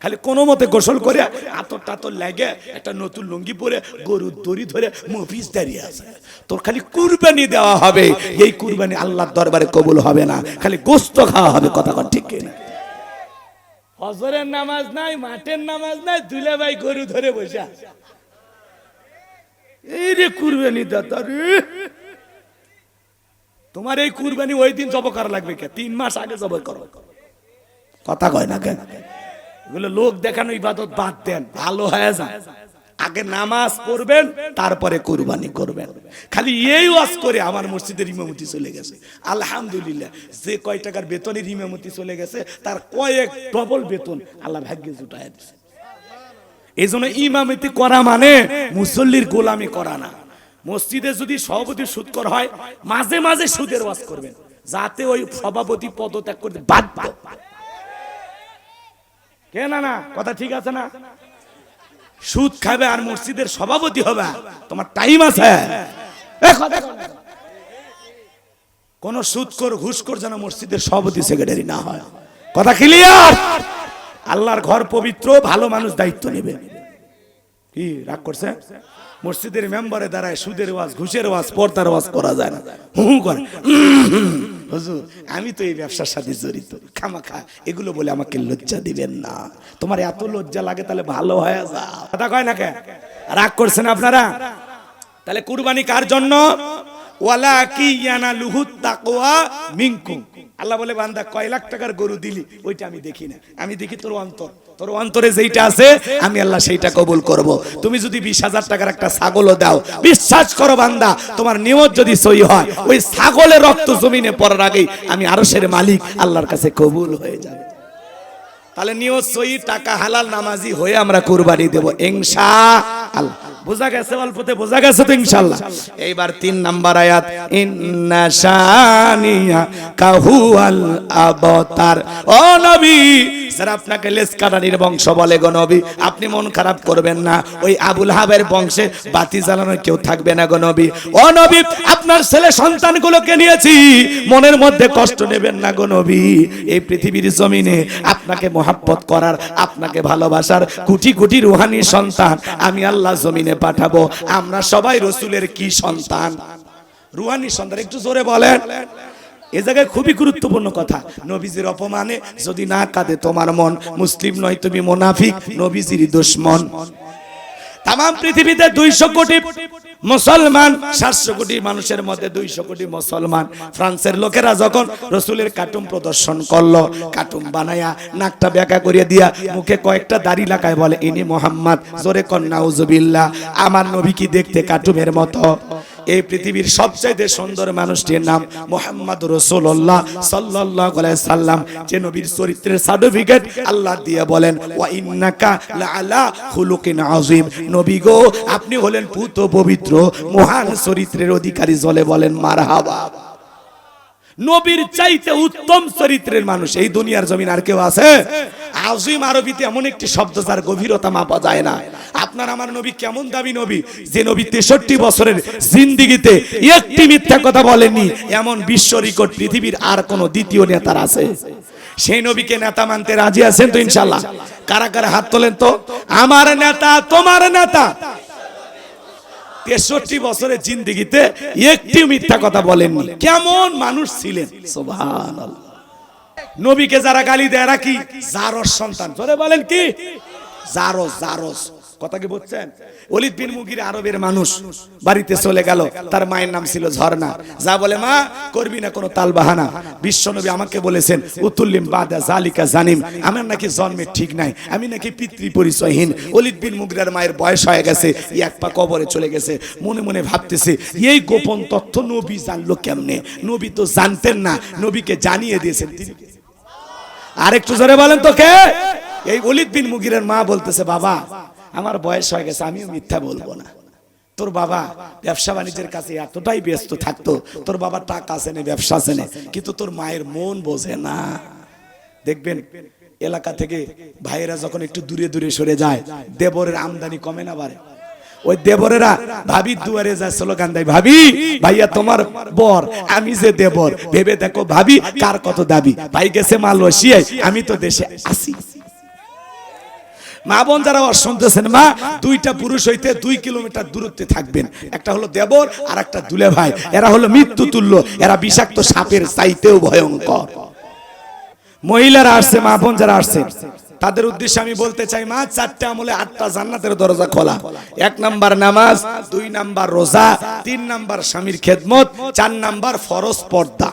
খালি কোনো মতে গোসল করে আতর টাতর লাগে, একটা নতুন লুঙ্গি পরে গরুর দড়ি ধরে মফিজ দাঁড়িয়ে আছে। তোর খালি কুরবানি দেওয়া হবে, এই কুরবানি আল্লাহর দরবারে কবুল হবে না, খালি গোস্ত খাওয়া হবে। কথা কর ঠিক কিনা? ফজরের নামাজ নাই, মাঠের নামাজ নাই, দুলে ভাই গরু ধরে বসে এই রে কুরবানি দাদা রে। তোমার এই কুরবানি ওই দিন জব করা লাগবে কে? 3 মাস আগে জব করো। কথা কয় না কেন? এগুলো লোক দেখানো ইবাদত বাদ দেন, ভালো হয়ে যায়। আগে নামাজ পড়বেন, তারপরে কুরবানি করবেন। খালি এই ওয়াজ করে আমার মসজিদের ইমামতি চলে গেছে। আলহামদুলিল্লাহ, যে কয় টাকার বেতনের ইমামতি চলে গেছে, তার কয়েক ডবল বেতন আল্লাহ ভাগ্যে জুটায় দিয়েছে। এই জন্য ইমামতি করা মানে মুসল্লির গোলামি করা না। মসজিদে যদি সভাপতি সুদকর হয়, মাঝে মাঝে সুদের ওয়াজ করবেন, যাতে ওই সভাপতি পদত্যাগ করতে বাধ্য। কে না কথা ঠিক আছে না? সুদ খাবে আর মসজিদের সভাপতি হবে, তোমার টাইম আছে? কোন সুদখোর ঘুষখোর যেন মসজিদের সভাপতি সেক্রেটারি না হয়। কথা ক্লিয়ার? আল্লাহর ঘর পবিত্র, ভালো মানুষ দায়িত্ব নেবে। কি রাগ করছে? মসজিদের মেম্বারে দাঁড়ায় সুদের ওয়াজ, ঘুষের ওয়াজ, পর্দার ওয়াজ করা যায় না। করে হুজুর আমি তো এই ব্যবসার সাথে জড়িত, খামাখা এগুলো বলে আমাকে লজ্জা দিবেন না। তোমার এত লজ্জা লাগে তাহলে ভালো হয়ে যাও। কথা কয় না কে? রাগ করছেন আপনারা? তাহলে কুরবানি কার জন্য? ওয়ালাকি ইয়ানালুহুত তাকওয়া মিনকুম। আল্লাহ বলে বান্দা কয় লাখ টাকার গরু দিলি ওইটা আমি দেখি না, আমি দেখি তোর অন্তর, তোর অন্তরে যেইটা আছে আমি আল্লাহ সেইটা কবুল করব। তুমি যদি 20,000 টাকার একটা ছাগলও দাও, বিশ্বাস করো বান্দা তোমার নিয়ত যদি সহি হয় ওই ছাগলের রক্ত জমিনে পড়ার আগেই আমি আরশের মালিক আল্লাহর কাছে কবুল হয়ে যাবে। তাহলে নিয়ত সহি, টাকা হালাল, নামাজি হয়ে আমরা কুরবানি দেব ইনশাআল্লাহ। বোঝা গেছে? অল্পতে বোঝা গেছে তো ইনশাআল্লাহ। এইবার 3 নাম্বার আয়াত, ইন্না শানিয়া কাহুয়াল আবতার। ও নবী, যারা আপনাকে লেজ কাটানির বংশ বলে গো নবী, আপনি মন খারাপ করবেন না, ওই আবুল হাবের বংশে বাতি জ্বালানোর কেউ থাকবে না গো নবী। ও নবী, আপনার ছেলে সন্তানগুলোকে নিয়েছি, মনের মধ্যে কষ্ট নেবেন না গো নবী। এই পৃথিবীর জমিনে আপনাকে মোহাব্বত করার, আপনাকে ভালোবাসার কোটি কোটি রুহানি সন্তান আমি আল্লাহ জমিনে পাঠাবো। আমরা সবাই রসুলের কি সন্তান? রুহানি সন্তান। একটু জোরে বলেন। এ জায়গায় খুবই গুরুত্বপূর্ণ কথা। নবীজির অপমানে যদি না কাঁদে তোমার মন, মুসলিম নয় তুমি মুনাফিক, নবীজির দুশমন। তাম পৃথিবীতে 200 কোটি মুসলমান, 700 কোটি মানুষের মধ্যে 200 কোটি মুসলমান। ফ্রান্সের লোকেরা যখন রসুলের কার্টুন প্রদর্শন করলো, কার্টুন বানায়া নাকটা বেঁকা করিয়ে দিয়া মুখে কয়েকটা দাড়ি লাগায় বলে ইনি মোহাম্মদ, জোরে কন নাউজুবিল্লাহ। আমার নবী কি দেখতে কার্টুনের মতো? এই পৃথিবীর সবচেয়ে সুন্দর মানুষটির নাম মুহাম্মদ রাসূলুল্লাহ সাল্লাল্লাহু আলাইহি সাল্লাম, যে নবীর চরিত্রের সার্টিফিকেট আল্লাহ দিয়ে বলেন ওয়া ইন্নাকা লাআলা খুলুকিন আযীম। নবী গো, আপনি হলেন পুত পবিত্র মহান চরিত্রের অধিকারী, জলে বলেন মারহাবা। নবীর চাইতে উত্তম চরিত্রের মানুষ এই দুনিয়ার জমিন আর কেউ আছে? আযীম আরবিতে এমন একটি শব্দ যার গভীরতা মাপা যায় না। আপনার আমার নবী কেমন দামি নবী, যে নবী 63 বছরের জিন্দেগিতে একটি মিথ্যা কথা বলেননি, এমন বিশ্ব রেকর্ড পৃথিবীর আর কোন দ্বিতীয় নেতার আছে? সেই নবীকে নেতা মানতে রাজি আছেন তো ইনশাআল্লাহ? কারা কারা হাত তোলেন তো। আমার নেতা, তোমার নেতা 63 বছরের জিন্দেগিতে একটি মিথ্যা কথা বলেননি। কেমন মানুষ ছিলেন, সুবহানাল্লাহ। নবীকে যারা গালি দেয় এরা কি? জারস সন্তান। জোরে বলেন কি? জারস। জারস কথা কি বুঝছেন? ওলীদ বিন মুগীর আরবের মানুষ, বাড়িতে চলে গেল, তার মায়ের নাম ছিল ঝর্ণা। যা বলে মা করবি না কোনো তালবাহানা, বিশ্বনবী আমাকে বলেছেন উতুল্লিম বাদা জালিকা জানিম, আমার নাকি জন্মের ঠিক নাই, আমি নাকি পিতৃ পরিচয়হীন। ওলীদ বিন মুগীরের মায়ের বয়স হয়ে গেছে, এক পা কবরে চলে গেছে। মনে মনে ভাবতেছে এই গোপন তথ্য নবী জানলো কেমনে? নবী তো জানতেন না, নবীকে জানিয়ে দিয়েছেন তিনি। আরেকটু জোরে বলেন তো কে? এই ওলীদ বিন মুগীরের মা বলতেছে বাবা আমার বয়স হয়ে গেছে, আমিও মিথ্যা বলবো না। তোর বাবা ব্যবসা বাণিজ্যের কাছে এতটাই ব্যস্ত থাকতো, তোর বাবা টাকা আছে না, ব্যবসা আছে না, কিন্তু তোর মায়ের মন বোঝে না। দেখবেন এলাকা থেকে ভাইয়েরা যখন একটু দূরে দূরে সরে যায়, দেবরের আমদানি কমে না বাড়ে? ওই দেবরেরা ভাবির দুয়ারে যায় স্লোগান দেয়, ভাবি ভাইয়া তোমার বর, আমি যে দেবর, ভেবে দেখো ভাবি কার কত দাবি। ভাই গেছে মালয়েশিয়ায়, আমি তো দেশে আসি। মা বোন যারা শুনতেছেন, মা দুইটা পুরুষ হইতে 2 কিলোমিটার দূরত্বে থাকবেন, একটা হলো দেবর আর একটা দুলে ভাই। এরা হলো মৃত্যু তুল্য, এরা বিষাক্ত সাপের চাইতেও ভয়ঙ্কর। মহিলারা আসছে, মা বোন যারা আসছে তাদের উদ্দেশ্যে আমি বলতে চাই, মা 4টে আমলে 8টা জান্নাতের দরজা খোলা। 1 নাম্বার নামাজ, 2 নাম্বার রোজা, 3 নাম্বার স্বামীর খেদমত, 4 নাম্বার ফরজ পর্দা।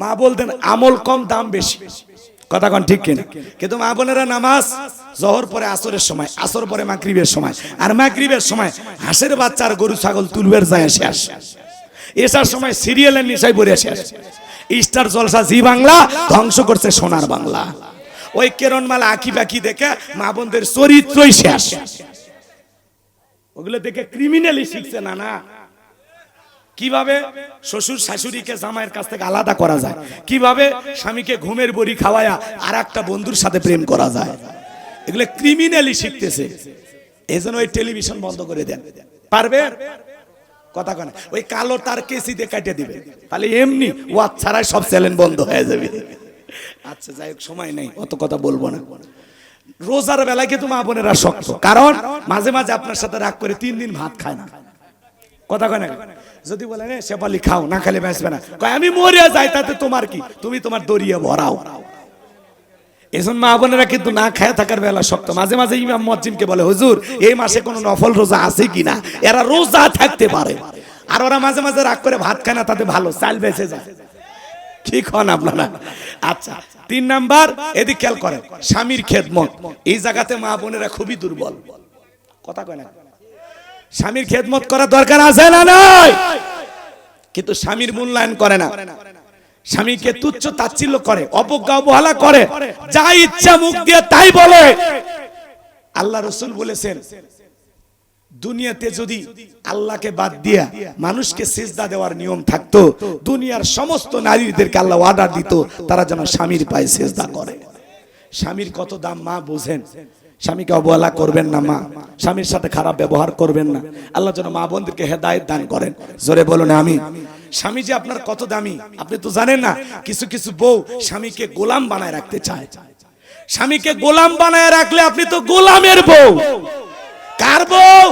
মা বলতেন আমল কম দাম বেশি, কথা কোন ঠিক কিনা? কিন্তু মা বোনেরা নামাজ জোহর পরে আসরের সময়, আসর পরে মাগরিবের সময়, আর মাগরিবের সময় হাঁসের বাচ্চা আর গরু ছাগল তুলবের যায় শেষ। এসার সময় সিরিয়ালের নিশায় পড়ে শেষ। স্টার জলসা জি বাংলা ধ্বংস করছে সোনার বাংলা। ওই কেরণমালা আঁকি বাকি দেখে মা বোনদের চরিত্রই শেষ। ওগুলো দেখে ক্রিমিনালি শিখছে না। না কিভাবে শ্বশুর শাশুড়িকে জামাইয়ের কাছ থেকে আলাদা করা যায়, কিভাবে স্বামীকে ঘুমের বড়ি খাওয়ায়া আর একটা বন্ধুর সাথে প্রেম করা যায়, এগুলো ক্রিমিনালি শিখতেছে। এজন্য ওই টেলিভিশন বন্ধ করে দেন। পারবে? কথা কয় না। ওই কালো তার কেসি দিয়ে কেটে দিবে, তাহলে এমনি ওয়াজ ছাড়াই সব চ্যানেল বন্ধ হয়ে যাবে। আচ্ছা যাই হোক, সময় নেই, অত কথা বলবো না। রোজার বেলায় কিন্তু মা বোনেরা শক্ত, কারণ মাঝে মাঝে আপনার সাথে রাগ করে 3 দিন ভাত খায় না। কথা কয় না? যদি বলেন শেফালি খাও, না খেলে বাঁচবে না, কয় আমি মরে যাই, তাতে তোমার কি, তুমি তোমার দরিয়া ভরাও। এজন্য মা বোনেরা কিন্তু না খায় থাকার বেলা শক্ত। মাঝে মাঝে ইমাম মুয়াজ্জিনকে বলে, হুজুর এই মাসে কোনো নফল রোজা আছে কিনা? এরা রোজা থাকতে পারে, আর ওরা মাঝে মাঝে রাগ করে ভাত খায় না, তাতে ভালো চাল বেঁচে যায়। কি খান আপনারা? আচ্ছা, 3 নাম্বার, এদিক খেয়াল করেন, স্বামীর খেদমত। এই জায়গাতে মা বোনেরা খুবই দুর্বল, কথা কয় না। স্বামীর খেদমত করার দরকার আছে না নাই? কিন্তু স্বামীর মূল্যায়ন করে না, স্বামীকে তুচ্ছ তাচ্ছিল্য করে, অবজ্ঞা অবহেলা করে, যা ইচ্ছা মুখ দিয়ে তাই বলে। আল্লাহ রাসূল বলেছেন, দুনিয়াতে যদি আল্লাহকে বাদ দিয়া মানুষকে সিজদা দেওয়ার নিয়ম থাকতো, দুনিয়ার সমস্ত নারীদেরকে আল্লাহ অর্ডার দিত তারা যেন স্বামীর পায়ে সিজদা করে। স্বামীর কত দাম মা বুঝেন। স্বামীকে অবহেলা করবেন না মা, স্বামীর সাথে খারাপ ব্যবহার করবেন না। আল্লাহ যেন মা বোনদেরকে হেদায়েত দান করেন। জোরে বলুন আমিন। স্বামী যে আপনার কত দামি আপনি তো জানেন না। কিছু কিছু বউ স্বামীকে গোলাম বানায় রাখতে চায়। স্বামীকে গোলাম বানায় রাখলে আপনি তো গোলামের বউ। কার বউ?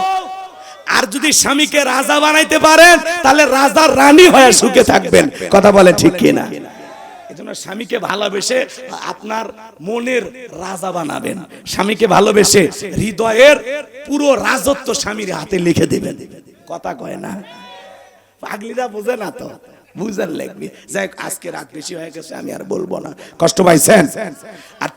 আর যদি স্বামীকে রাজা বানাইতে পারেন তাহলে রাজার রানী হয়ে সুখে থাকবেন। কথা বলে ঠিক কিনা? এজন্য স্বামীকে ভালোবেসে আপনার মনের রাজা বানাবেন। স্বামীকে ভালোবেসে হৃদয়ের পুরো রাজত্ব স্বামীর হাতে লিখে দিবেন। কথা কয় না, পাগলিরা বোঝে না তো, বুঝার লাগবে। যাই আজকে রাত বেশি হয়ে গেছে, আমি আর বলবো না, কষ্ট পাইছেন। আর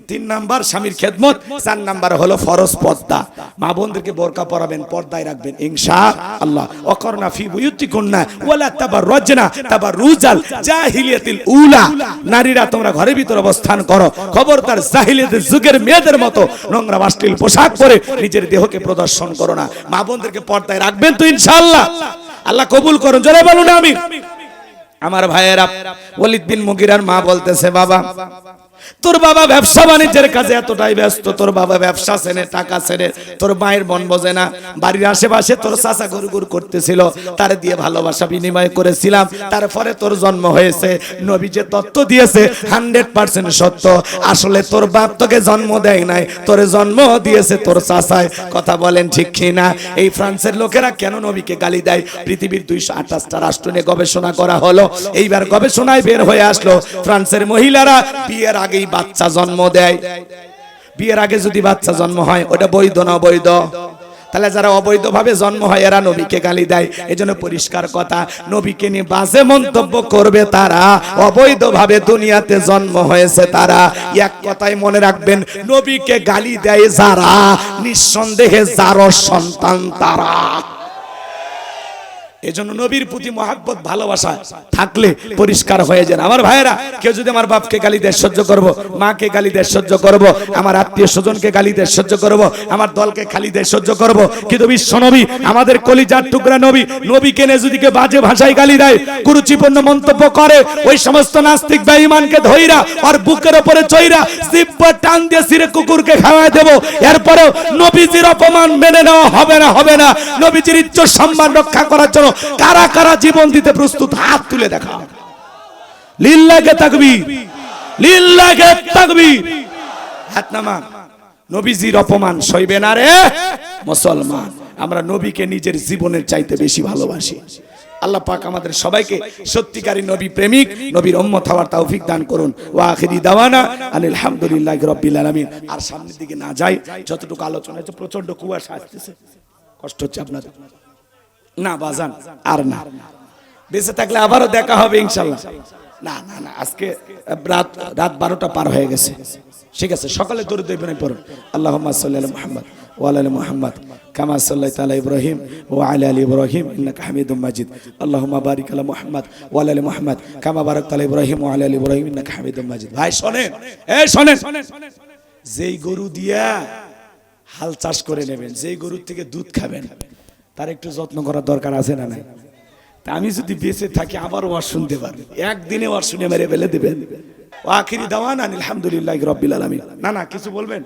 তিন নাম্বার স্বামীর খেদমত। 4 নাম্বার হলো ফরজ পর্দা। মা বোনদেরকে বোরকা পরাবেন, পর্দায় রাখবেন ইনশাআল্লাহ। ওয়াকরনা ফি বুয়ুতিকুন্না ওয়ালা তাবাররাজনা তাবাররুজাল জাহিলিয়াতিল উলা। নারীরা তোমরা ঘরের ভিতর অবস্থান করো, খবরদার জাহিলিয়াতের যুগের মেয়েদের মতো নোংরা অশ্লীল পোশাক পরে নিজের দেহকে প্রদর্শন করো না। মা বোনদেরকে পর্দায় রাখবেন তো ইনশাআল্লাহ। আল্লাহ কবুল করুন, জোরে বলুন আমিন। আমার ভাইয়েরা, ওয়ালিদ বিন মুগিরার মা বলতেছে, বাবা তোর বাবা ব্যবসা বাণিজ্যের কাজে এতটাই ব্যস্ত, তোর বাবা ব্যবসা ছেড়ে টাকা ছেড়ে তোর মায়ের মন বোঝে না। বাড়ির আশেপাশে তোর চাচা গুরগুর করতেছিল, তার দিয়ে ভালোবাসা বিনিময় করেছিলাম, তারপরে তোর জন্ম হয়েছে। নবী যে তত্ত্ব দিয়েছে 100% সত্য। আসলে তোর বাপ তোকে জন্ম দেয় নাই, তোর জন্ম দিয়েছে তোর চাচায়। কথা বলেন ঠিক কিনা? এই ফ্রান্সের লোকেরা কেন নবীকে গালি দেয়? পৃথিবীর 228টা রাষ্ট্র নিয়ে গবেষণা করা হলো। এইবার গবেষণায় বের হয়ে আসলো ফ্রান্সের মহিলারা বিয়ের আগে বাচ্চা জন্ম দেয়। বিয়ের আগে যদি বাচ্চা জন্ম হয় ওটা বৈধ না অবৈধ? তাহলে যারা অবৈধভাবে জন্ম হয় এরা নবীকে গালি দেয়। এজন্য পরিষ্কার কথা, নবীকে নিয়ে বাজে মন্তব্য করবে তারা অবৈধভাবে দুনিয়াতে জন্ম হয়েছে তারা। এক কথাই মনে রাখবেন, নবীকে গালি দেয় যারা, নিঃসন্দেহে যার সন্তান তারা। এজন্য নবীর প্রতি মহব্বত ভালোবাসা থাকলে পরিষ্কার হয়ে যান। আমার ভাইয়েরা, কেউ যদি আমার বাপকে গালি দেয় সহ্য করব, মাকে গালি দেয় সহ্য করব, আমার আত্মীয় স্বজনকে গালি দেয় সহ্য করব, আমার দলকে গালি দেয় সহ্য করব। কিন্তু বিশ্ব নবী, আমাদের কলিজার টুকরা নবী, নবীকে নিয়ে যদি কেউ বাজে ভাষায় গালি দেয়, কুরুচিপূর্ণ মন্তব্য করে, ওই সমস্ত নাস্তিক বেঈমানকে ধইরা আর বুকের উপরে চইরা জিহ্বা টান দিয়ে সিরে কুকুরকে খাওয়ায় দেব। এরপরেও নবীজির অপমান মেনে নেওয়া হবে না, হবে না। নবীজির ইজ্জত সম্মান রক্ষা করার জন্য কারা কারা জীবন দিতে প্রস্তুত? হাত তুলে দেখা। লিল্লাহে তাকবীর, লিল্লাহে তাকবীর। হাত নামা। নবীজির অপমান সইবে না রে মুসলমান। আমরা নবীকে নিজের জীবনের চাইতে বেশি ভালোবাসি। আল্লাহ পাক আমাদের সবাইকে সত্যিকারী নবী প্রেমিক, নবীর উম্মত হওয়ার তৌফিক দান করুন। ওয়া আখিরি দাওয়ানা আনিল হামদুলিল্লাহি রাব্বিল আলামিন। আর সামনের দিকে না যাই, যতটুকু আলোচনা হচ্ছে, প্রচন্ড কুয়াশা আসছে, কষ্ট হচ্ছে আপনাদের? না বাজান, আর না, বেঁচে থাকলে আবারও দেখা হবে ইনশাআল্লাহ। না না না, আজকে রাত 12টা পার হয়ে গেছে। ঠিক আছে, সকালে দরুদ ইব্রাহিম পড়ুন। আল্লাহুম্মা সাল্লি আলা মুহাম্মদ ওয়া আলা আলি মুহাম্মদ কামা সাল্লাইতা আলা ইব্রাহিম ওয়া আলা আলি ইব্রাহিম ইন্নাকা হামিদুম মাজিদ। আল্লাহুম্মা বারিক আলা মুহাম্মদ ওয়া আলা আলি মুহাম্মদ কামা বারাকতা আলা ইব্রাহিম ওয়া আলা আলি ইব্রাহিম ইন্নাকা হামিদুম মাজিদ। ভাই শোনেন, এই শোনেন, যেই গরু দিয়া হাল চাষ করে নেবেন, যেই গরুর থেকে দুধ খাবেন, তার একটু যত্ন করার দরকার আছে না নাই? তা আমি যদি বেঁচে থাকি আবারও ওয়াজ শুনতে পারবে, একদিনে ওয়াজ শুনে মেরে ফেলে দেবেন। আখিরি দাওয়ানা আলহামদুলিল্লাহি রাব্বিল আলামিন। না না, কিছু বলবেন?